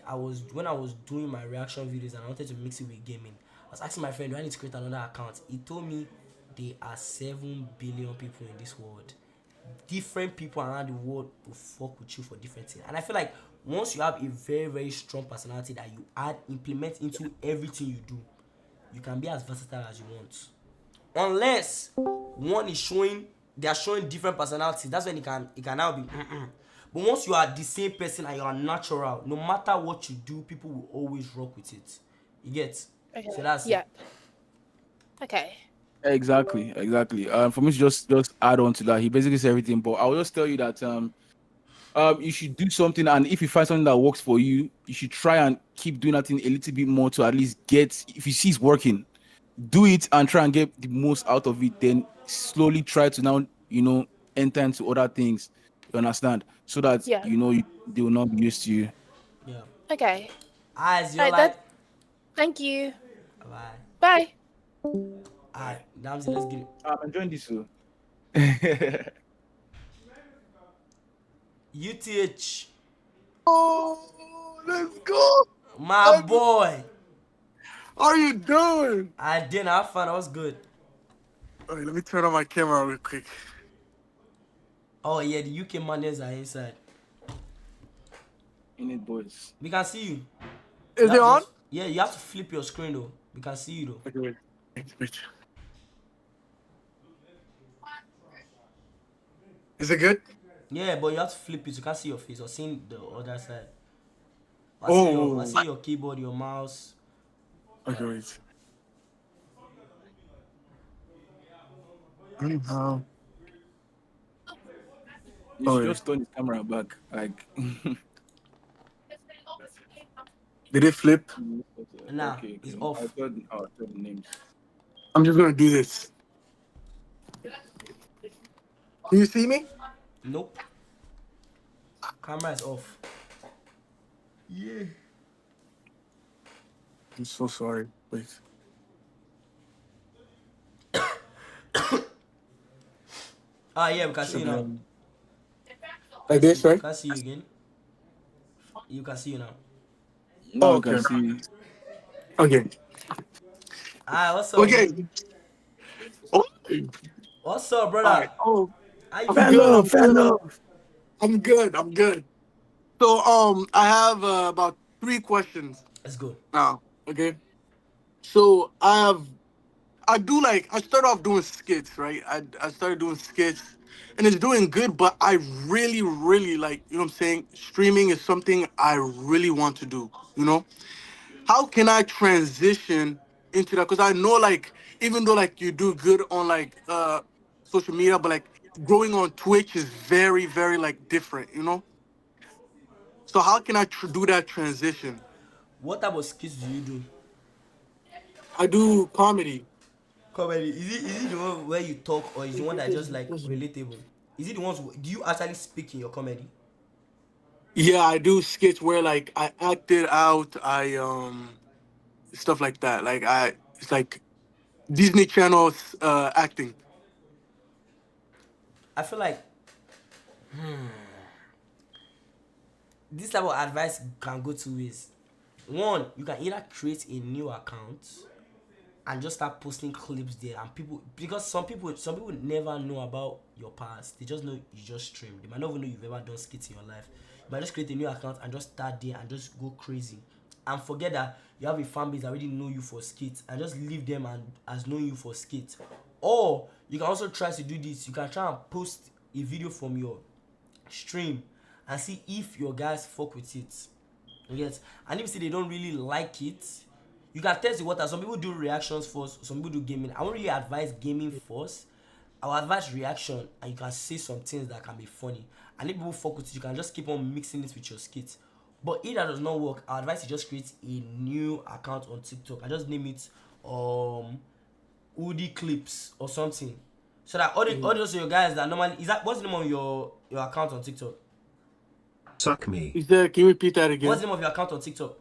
when I was doing my reaction videos and I wanted to mix it with gaming. I was asking my friend, do I need to create another account? He told me there are 7 billion people in this world. Different people around the world will fuck with you for different things. And I feel like once you have a very, very strong personality that you implement into everything you do, you can be as versatile as you want. Unless one is they are showing different personalities, that's when it can now be But once you are the same person and you are natural, no matter what you do, people will always rock with it. You get? Okay. So that's Yeah. it. Okay. Exactly. For me to just add on to that, he basically said everything. But I'll just tell you that you should do something, and if you find something that works for you, you should try and keep doing that thing a little bit more to at least get. If you see it's working, do it and try and get the most out of it. Then slowly try to now enter into other things. You understand? So that Yeah. they will not be used to you. Yeah. Okay. Eyes, you're Alright, like, Thank you. bye. Bye. Alright, Damsey, let's get it. I'm enjoying this. UTH, Oh, let's go. my boy. How are you doing? I didn't have fun. That was good. All right, let me turn on my camera real quick. Oh yeah, the UK manners are inside. In it, boys. We can see you. Is it on? Yeah, you have to flip your screen though. We can see you though. Okay, wait. Is it good? Yeah, but you have to flip it. You can't see your face or see the other side. I see your keyboard, your mouse. Okay, wait. How? You should just turn the camera back. Like Did it flip? Nah, okay. it's off. I thought the names. I'm just gonna do this. Can you see me? Nope. Camera is off. Yeah. I'm so sorry. Wait. Ah yeah, we can see you now. Like this, right? Can see you again. You can see you now. Now Oh, I can okay. see. Okay. Ah, what's up? Okay. Oh, What's up, brother? all right. Oh, How you I'm feeling? good. I'm good. So I have about 3 questions Let's go. now. Okay. So I start off doing skits, right? I started doing skits and it's doing good, but I really, really like, you know what I'm saying? Streaming is something I really want to do, you know? How can I transition into that? Because I know like, even though like you do good on like social media, but like growing on Twitch is very, very like different, you know? So how can I do that transition? What type of skits do you do? I do comedy. Comedy. Is it the one where you talk or is the one that just like relatable? Is it the ones do you actually speak in your comedy? Yeah, I do skits where like I acted out, I stuff like that. Like it's like Disney Channel's acting. I feel like this type of advice can go 2 ways. One, you can either create a new account and just start posting clips there, and people, because some people never know about your past. They just know you just stream. They might not even know you've ever done skits in your life. You might just create a new account and just start there and just go crazy, and forget that you have a fan base that already know you for skits, and just leave them and as knowing you for skits. Or you can also try to do this. You can try and post a video from your stream and see if your guys fuck with it. Yes, and if you see they don't really like it, you can test the water. Some people do reactions first, some people do gaming. I won't really advise gaming first. I will advise reaction, and you can say some things that can be funny. And if people fuck with it, you can just keep on mixing it with your skits. But if that does not work, I advise you just create a new account on TikTok and just name it Woody Clips or something. So that all those your guys that normally what's the name of your account on TikTok? Suck me. Can you repeat that again? What's the name of your account on TikTok?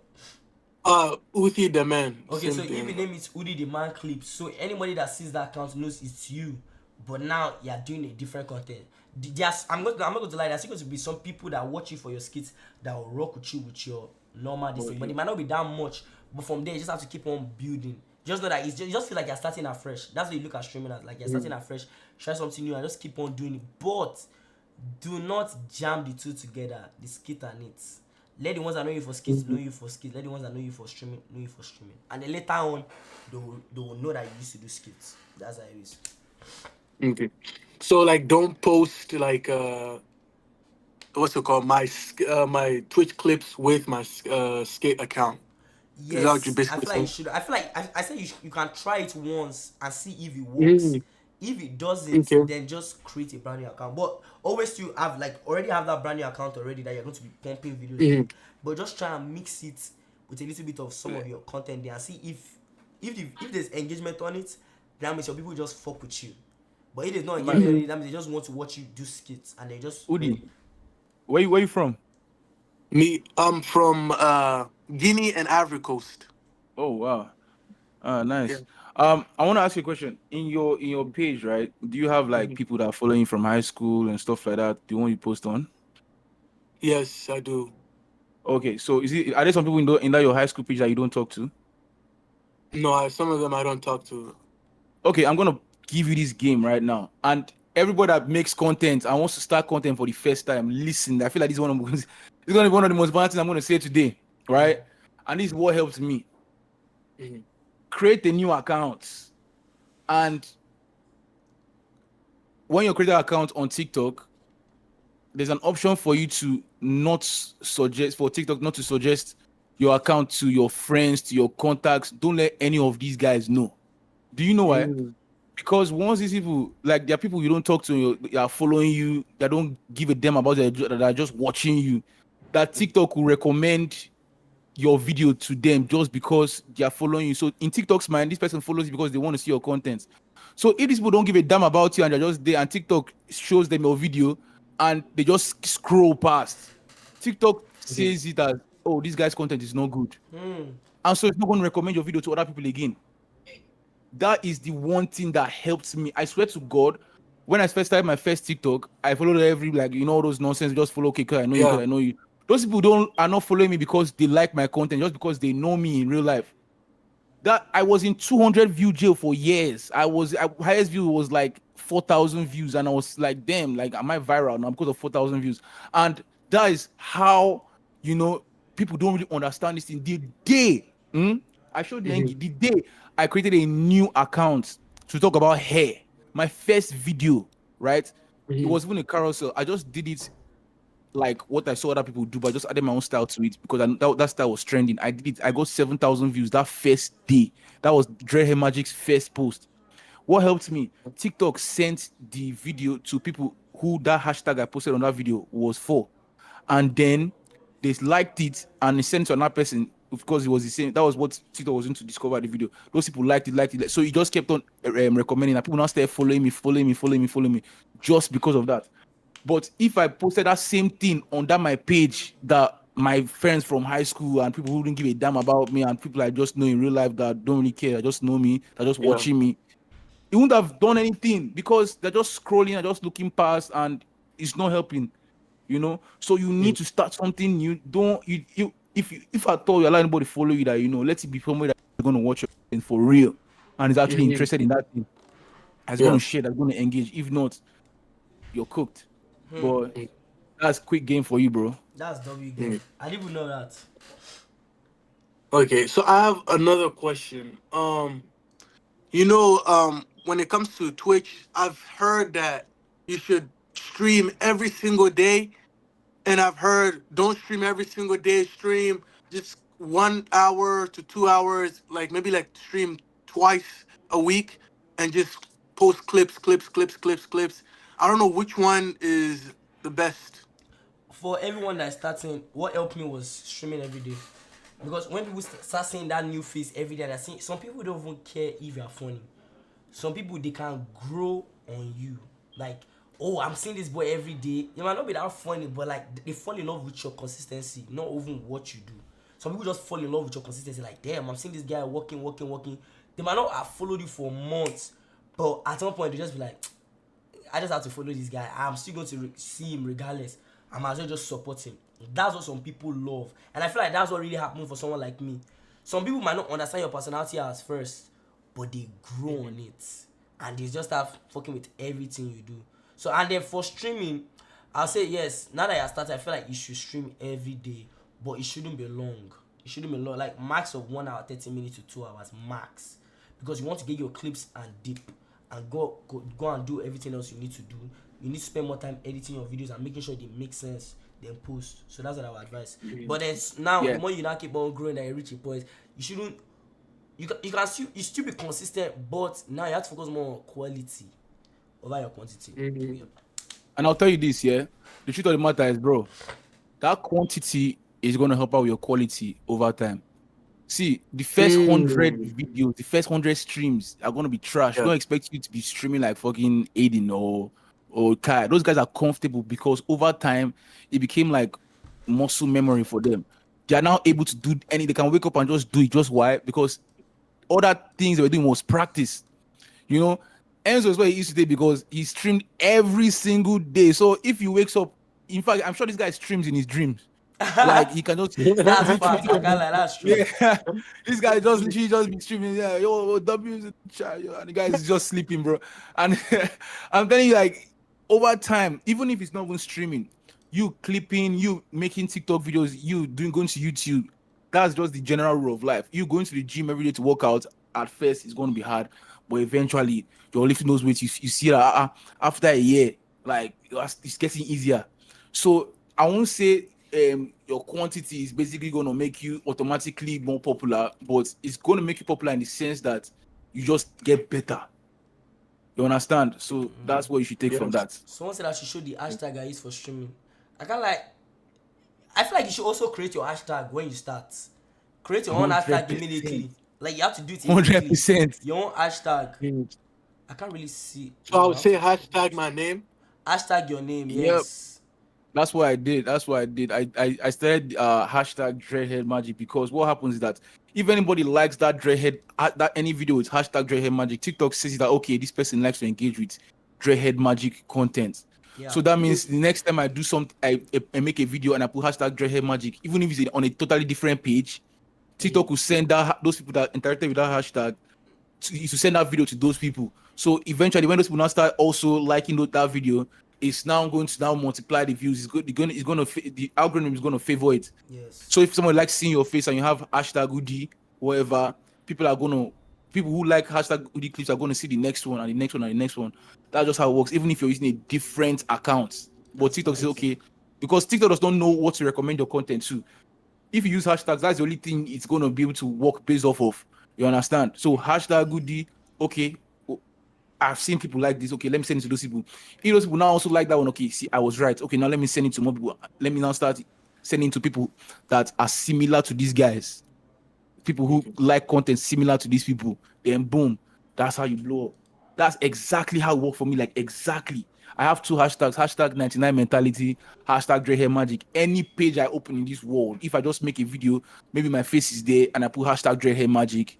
Uthi the man. Okay, so Same if thing. the name is Udi the Man Clips, so anybody that sees that account knows it's you. But now you're doing a different content. I'm not going to lie. There's going to be some people that watch you for your skits that will rock with you with your normal thing, but it might not be that much. But from there, you just have to keep on building. Just know that you just feel like you're starting afresh. That's what you look at streaming as, like you're starting afresh. Try something new and just keep on doing it. But do not jam the two together, the skit and it. Let the ones that know you for skits know you for skits. Let the ones that know you for streaming know you for streaming. And then later on, they will know that you used to do skits. That's how it is. Okay. So like, don't post like what's it called? My Twitch clips with my skate account. Is that what you Yes, I basically feel like you saying? should. I feel like I said you can try it once and see if it works. If it doesn't, Okay. then just create a brand new account. But always still have already have that brand new account already that you're going to be pumping videos in. But just try and mix it with a little bit of some of your content there and see if there's engagement on it, that means your people just fuck with you. But if there's no engagement on it, that means they just want to watch you do skits and they just Udi, where you from? Me, I'm from Guinea and Ivory Coast. Oh wow, nice. I want to ask you a question. In your page, right? Do you have like people that are following you from high school and stuff like that? The one you post on? Yes, I do. Okay, so are there some people in that your high school page that you don't talk to? No, some of them I don't talk to. Okay, I'm gonna give you this game right now, and everybody that makes content and wants to start content for the first time, listen. I feel like this is one of this is gonna be one of the most important things I'm gonna say today, right? And this is what helps me. Mhm. Create a new account, and when you create an account on TikTok, there's an option for you to not suggest for TikTok not to suggest your account to your friends, to your contacts. Don't let any of these guys know. Do you know why? Mm. Because once these people, like, there are people you don't talk to, they are following you, they don't give a damn about that are just watching you. That TikTok will recommend your video to them just because they are following you. So in TikTok's mind, this person follows you because they want to see your content. So if these people don't give a damn about you and they're just there and TikTok shows them your video and they just scroll past, TikTok says it as, oh, this guy's content is not good. And so it's not going to recommend your video to other people again. That is the one thing that helps me. I swear to God, when I first started my first TikTok, I followed every, like, all those nonsense. Just follow, okay, cause I know you, cause I know you. Those people are not following me because they like my content, just because they know me in real life. That I was in 200 view jail for years. Highest view was like 4,000 views, and I was like, damn, like, am I viral now because of 4,000 views? And that is how people don't really understand this thing. The day I showed Nengi, the day I created a new account to talk about hair, my first video, right? It was even a carousel. I just did it like what I saw other people do, but I just added my own style to it because that style was trending. I did it. I got 7,000 views that first day. That was 99Majik's first post. What helped me? TikTok sent the video to people who that hashtag I posted on that video was for, and then they liked it and they sent it to another person. Of course, it was the same. That was what TikTok was going to discover the video. Those people liked it. So it just kept on recommending, and people now started following me, just because of that. But if I posted that same thing on my page that my friends from high school and people who didn't give a damn about me and people I just know in real life that don't really care, that just know me, that just watching me, it wouldn't have done anything because they're just scrolling and just looking past and it's not helping, So you need to start something new. If at all you allow anybody to follow you that let it be somebody that's going to watch your thing for real and is actually interested in that thing. That's going to share, that's going to engage. If not, you're cooked. But that's quick game for you, bro. That's W game. I didn't even know that. Okay, so I have another question. When it comes to Twitch, I've heard that you should stream every single day, and I've heard don't stream every single day. Stream just 1 hour to 2 hours, like maybe like stream twice a week, and just post clips. I don't know which one is the best. For everyone that's starting, what helped me was streaming every day. Because when people start seeing that new face every day, they're seeing, some people don't even care if you're funny. Some people, they can grow on you. Like, oh, I'm seeing this boy every day. You might not be that funny, but like they fall in love with your consistency, not even what you do. Some people just fall in love with your consistency. Like, damn, I'm seeing this guy working. They might not have followed you for months, but at some point they just be like, I just have to follow this guy. I'm still going to see him regardless. I might as well just support him. That's what some people love, and I feel like that's what really happened for someone like me. Some people might not understand your personality at first, but they grow on it, and they just start fucking with everything you do. So, and then for streaming, I'll say yes. Now that I started, I feel like you should stream every day, but it shouldn't be long. It shouldn't be long, like max of 1 hour, 30 minutes to 2 hours max, because you want to get your clips and dip, and go and do everything else you need to do. You need to spend more time editing your videos and making sure they make sense, then post. So that's what I would advise. But then now, the more you now keep on growing and you reach a point, you shouldn't. You still be consistent, but now you have to focus more on quality over your quantity. And I'll tell you this, the truth of the matter is, bro, that quantity is going to help out with your quality over time. See, the first 100 videos, the first 100 streams are going to be trash. Don't expect you to be streaming like fucking Aiden or Kai. Those guys are comfortable because over time, it became like muscle memory for them. They are now able to do they can wake up and just do it. Just why? Because other things they were doing was practice. You know, Enzo is where he used to stay because he streamed every single day. So if he wakes up, in fact, I'm sure this guy streams in his dreams. Like he can just That's fast. I can't lie. That's true. yeah, this guy just literally just be streaming. Yeah, yo, W is in the chat, yo, and the guy is just sleeping, bro. And I'm telling you, like over time, even if it's not even streaming, you clipping, you making TikTok videos, you going to YouTube. That's just the general rule of life. You going to the gym every day to work out. At first, it's going to be hard, but eventually, you're lifting those weights. You see that after a year, like it's getting easier. So I won't say your quantity is basically going to make you automatically more popular, but it's going to make you popular in the sense that you just get better. You understand? So that's what you should take from that. Someone said I should show the hashtag I use for streaming. I can't like. I feel like you should also create your hashtag when you start. Create your own hashtag 100%. immediately. Like you have to do it immediately. 100%. Your own hashtag. I can't really see. So I would say hashtag my name. Hashtag your name. Yep. Yes. That's what I did. I started hashtag Dreadhead because what happens is that if anybody likes that Dreadhead, that any video with hashtag Dreadhead, TikTok says that okay, this person likes to engage with Dreadhead content. Yeah. So that means the next time I do something, I make a video and I put hashtag Dreadhead, even if it's on a totally different page, TikTok will send those people that interacted with that hashtag to send that video to those people. So eventually, when those people now start also liking that video, it's now going to multiply the views. The algorithm is going to favor it. Yes. So if someone likes seeing your face and you have hashtag Udi, whatever, people who like hashtag Udi clips are going to see the next one and the next one and the next one. That's just how it works. Even if you're using a different account, but TikTok says okay, because TikTok does not know what to recommend your content to. If you use hashtags, that's the only thing it's going to be able to work based off of. You understand? So hashtag Udi, okay. I've seen people like this. Okay, let me send it to those people. If those people now also like that one, okay, see, I was right. Okay, now let me send it to more people. Let me now start sending to people that are similar to these guys. People who like content similar to these people. Then boom, that's how you blow up. That's exactly how it worked for me. Like exactly. I have two hashtags, hashtag 99Mentality, hashtag DreadHairMagic. Any page I open in this world, if I just make a video, maybe my face is there and I put hashtag DreadHairMagic,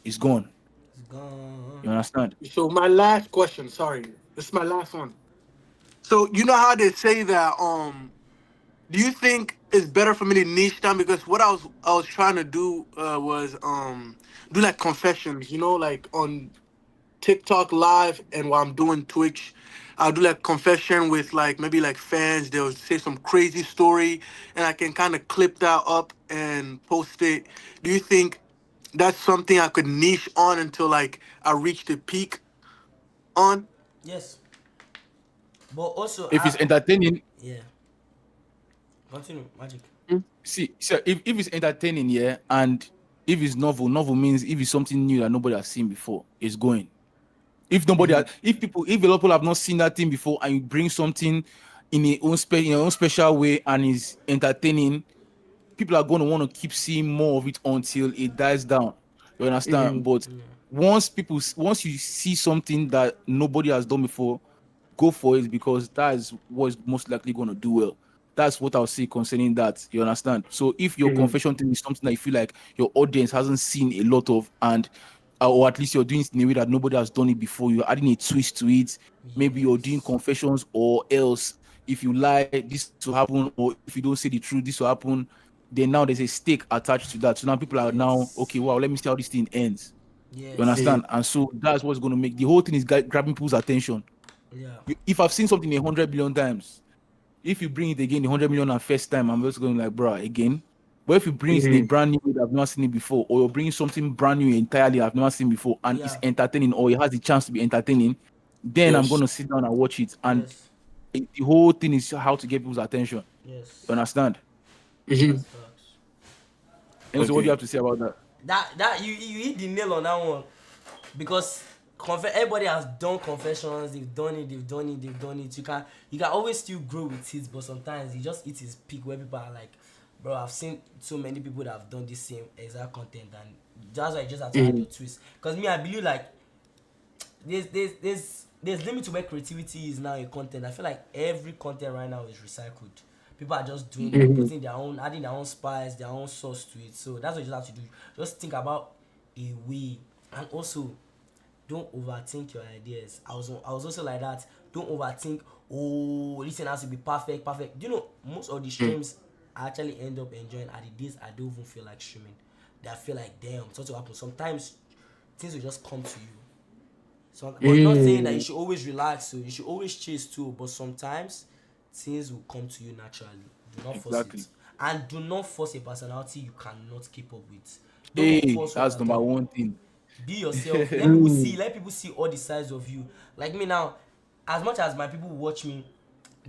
it's gone. It's gone. You understand? So my last question, sorry, this is my last one. So you know how they say that do you think it's better for me to niche down? Because what I was trying to do was do like confessions, you know, like on TikTok live, and while I'm doing Twitch, I'll do like confession with like maybe like fans. They'll say some crazy story, and I can kind of clip that up and post it. Do you think that's something I could niche on until like I reach the peak on? Yes. But also, If it's entertaining, yeah. Continue, Magic. see, so if it's entertaining, yeah, and if it's novel means if it's something new that nobody has seen before, it's going. If nobody if a lot of people have not seen that thing before, and you bring something in your own special way and is entertaining, people are going to want to keep seeing more of it until it dies down. You understand? But once you see something that nobody has done before, go for it, because that is what is most likely going to do well. That's what I'll say concerning that. You understand? So if your confession thing is something that you feel like your audience hasn't seen a lot of, and or at least you're doing it in a way that nobody has done it before, you're adding a twist to it. Maybe you're doing confessions, or else if you lie, this will happen, or if you don't say the truth, this will happen. Then now there's a stake attached to that. So now people are now, okay, wow, let me see how this thing ends. Yes. You understand? And so that's what's going to make the whole thing is grabbing people's attention. Yeah. If I've seen something 100 billion times, if you bring it again 100 million and first time, I'm just going like, bro, again. But if you bring it in a brand new way that I've not seen it before, or you're bringing something brand new entirely I've never seen before, and it's entertaining, or it has the chance to be entertaining, then I'm going to sit down and watch it. And the whole thing is how to get people's attention. Yes. You understand? And so what do you have to say about that? That you hit the nail on that one, because everybody has done confessions. They've done it. You can always still grow with it, but sometimes you just hit his peak where people are like, bro, I've seen so many people that have done the same exact content, and that's why you just have to add your twist. Because me, I believe like there's limit to where creativity is now in content. I feel like every content right now is recycled. People are just doing putting their own, adding their own spice, their own sauce to it. So that's what you just have to do. Just think about away. And also, don't overthink your ideas. I was also like that. Don't overthink. Oh, this thing has to be perfect. Do you know most of the streams I actually end up enjoying are the days I don't even feel like streaming. That I feel like damn, something will happen. Sometimes things will just come to you. So, but not saying that you should always relax. So you should always chase too. But sometimes things will come to you naturally. Do not force it, and do not force a personality you cannot keep up with. Don't force what That's you're number doing. one thing. Be yourself. Let people see all the sides of you. Like me now, as much as my people watch me,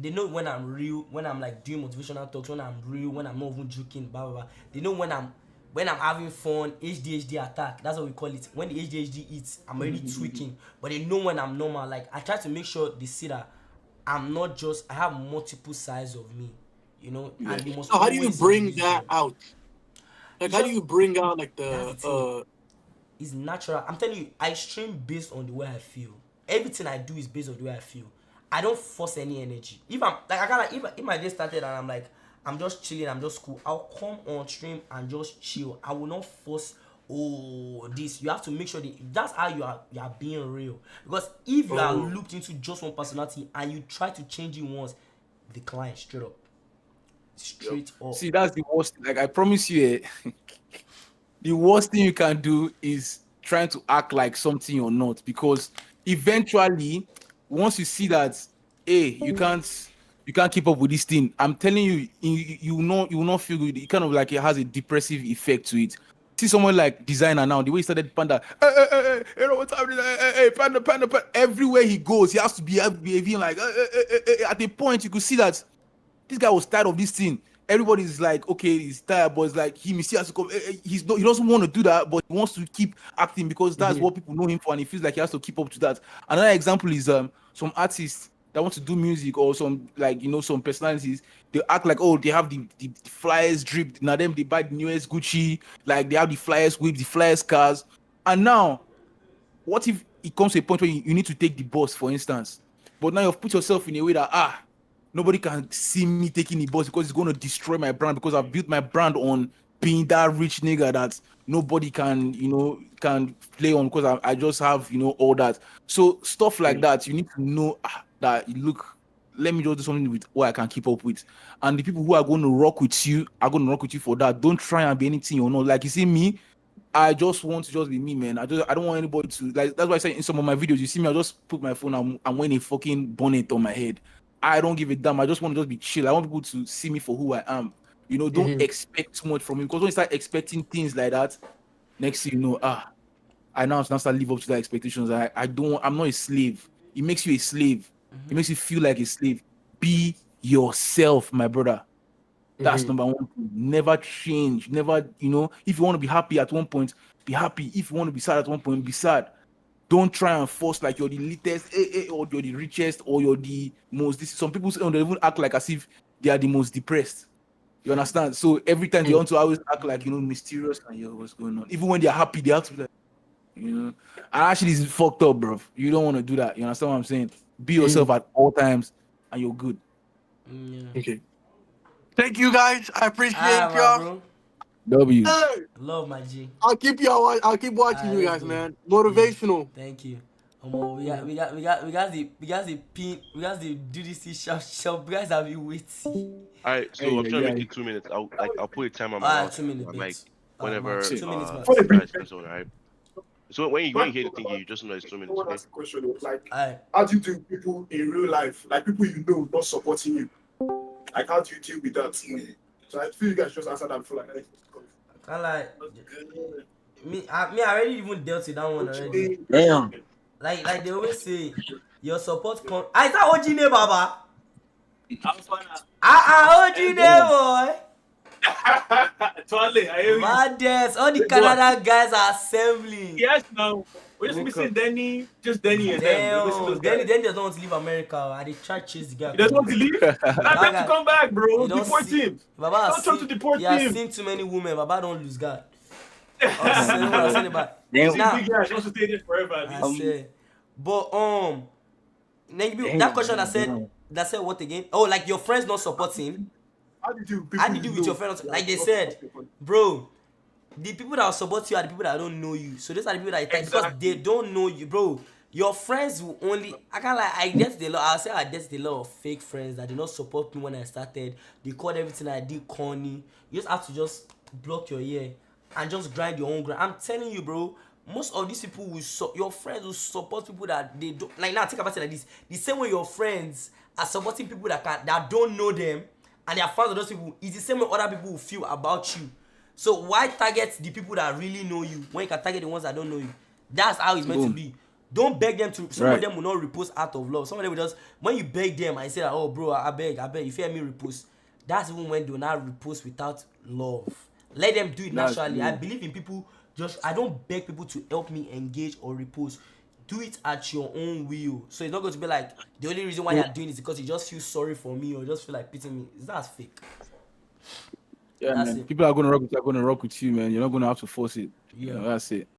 they know when I'm real, when I'm like doing motivational talks, when I'm real, when I'm not even joking, blah blah blah. They know when I'm having fun, ADHD attack. That's what we call it. When the ADHD eats, I'm already tweaking. But they know when I'm normal. Like I try to make sure they see that I'm not just. I have multiple sides of me. You know, and they must. So how do you always bring use that them. out? Like, It's how do just- you bring out like That's the the It's natural. I'm telling you, I stream based on the way I feel. Everything I do is based on the way I feel. I don't force any energy. If I'm like, I can't. If my day started and I'm like, I'm just chilling, I'm just cool, I'll come on stream and just chill. I will not force. Oh, this. You have to make sure that's how you are being real. Because if you are looped into just one personality and you try to change it once, decline straight up. Straight up. See, that's the worst. Like I promise you, the worst thing you can do is trying to act like something you're not, because eventually, once you see that, hey, you can't keep up with this thing. I'm telling you, you will not feel good. It kind of like it has a depressive effect to it. See someone like designer now, the way he started Panda, you know what's happening? Panda, Panda, Panda. Everywhere he goes, he has to be behaving like. At the point, you could see that this guy was tired of this thing. Everybody's like, okay, he's tired, but it's like he has to come. He doesn't want to do that, but he wants to keep acting because that's what people know him for, and he feels like he has to keep up to that. Another example is some artists that want to do music, or some, like, some personalities. They act like, oh, they have the flyers drip. Now them, they buy the newest Gucci, like they have the flyers whip, the flyers cars. And now, what if it comes to a point where you need to take the bus, for instance, but now you've put yourself in a way that nobody can see me taking the bus because it's going to destroy my brand, because I've built my brand on being that rich nigga that nobody can play on, because I just have, all that. So stuff like that, you need to know that, look, let me just do something with what I can keep up with. And the people who are going to rock with you are going to rock with you for that. Don't try and be anything you're not. Like, you see me, I just want to just be me, man. I don't want anybody to, like, that's why I say in some of my videos, you see me, I just put my phone, I'm wearing a fucking bonnet on my head. I don't give a damn. I just want to just be chill. I want people to see me for who I am. Don't expect too much from me, because when you start expecting things like that, next thing you know, I now start to live up to the expectations. I'm not a slave. It makes you a slave. It makes you feel like a slave. Be yourself, my brother. That's number one thing. Never change. Never, if you want to be happy at one point, be happy. If you want to be sad at one point, be sad. Don't try and force like you're the latest, or you're the richest, or you're the most. Some people they even act like as if they are the most depressed. You understand? So every time they want to always act like, mysterious and what's going on. Even when they're happy, they have to be like, And actually, it's fucked up, bro. You don't want to do that. You understand what I'm saying? Be yourself at all times, and you're good. Okay. Thank you, guys. I appreciate y'all. Bro. W. Hey, Love my G. I'll keep watching you guys, let's go. man. Motivational. Thank you. We got the pin. We got the do this shop. We guys have been waiting. Alright, so I'm trying to make it 2 minutes. I'll put a time on my mouth. 2 minutes. I'm like, Max. whenever 2 minutes, Max. you guys press on, alright? So when you hear the thing, you just know it's 2 minutes. Someone Okay? asked a question, like, Alright. how do you deal with people in real life, like people you know not supporting you? Like, how do you deal with that? So I feel you guys just answered that before, like, Kind of like I already even dealt with that one already. Damn. Like they always say, your support come. Is that OG Baba? OG boy. Totally, I hear you. Madness, all the Canada guys are assembling. Yes, no. We're just missing Denny, just Denny and them. We're missing those Danny guys. doesn't want to leave America. I dey try chase the guy. He doesn't want to leave. Let them to come back, bro. He don't Deport see- him. Baba Don't try to deport he has him. seen too many women. Baba don't lose God. I'll say about. He's Now, a big guy. He wants to stay there forever. I say, but that question that said what again? Oh, like your friends not supporting. how do you deal with people How did you do with your friends? Like they said, bro, The people that will support you are the people that don't know you. So those are the people that you tag because Exactly. they don't know you, bro. Your friends will only. I can't like. I get the lot. I'll say I get the lot of fake friends that did not support me when I started. They called everything I did corny. You just have to just block your ear and just grind your own grind. I'm telling you, bro. Most of these people will your friends will support people that they don't like. Now think about it like this: the same way your friends are supporting people that don't know them and they are fans of those people. It's the same way other people will feel about you. So why target the people that really know you when you can target the ones that don't know you? That's how it's meant to be. Don't beg them to. Some of them will not repost out of love. Some of them will just when you beg them and say, "Oh, bro, I beg, if you hear me repost," that's even when they will not repost without love. Let them do it naturally. I believe in people. I don't beg people to help me engage or repost. Do it at your own will. So it's not going to be like the only reason why you're doing it is because you just feel sorry for me or just feel like pitying me. That's fake. Yeah, That's man. it. People are gonna rock with you, man. You're not gonna have to force it. Yeah. That's it.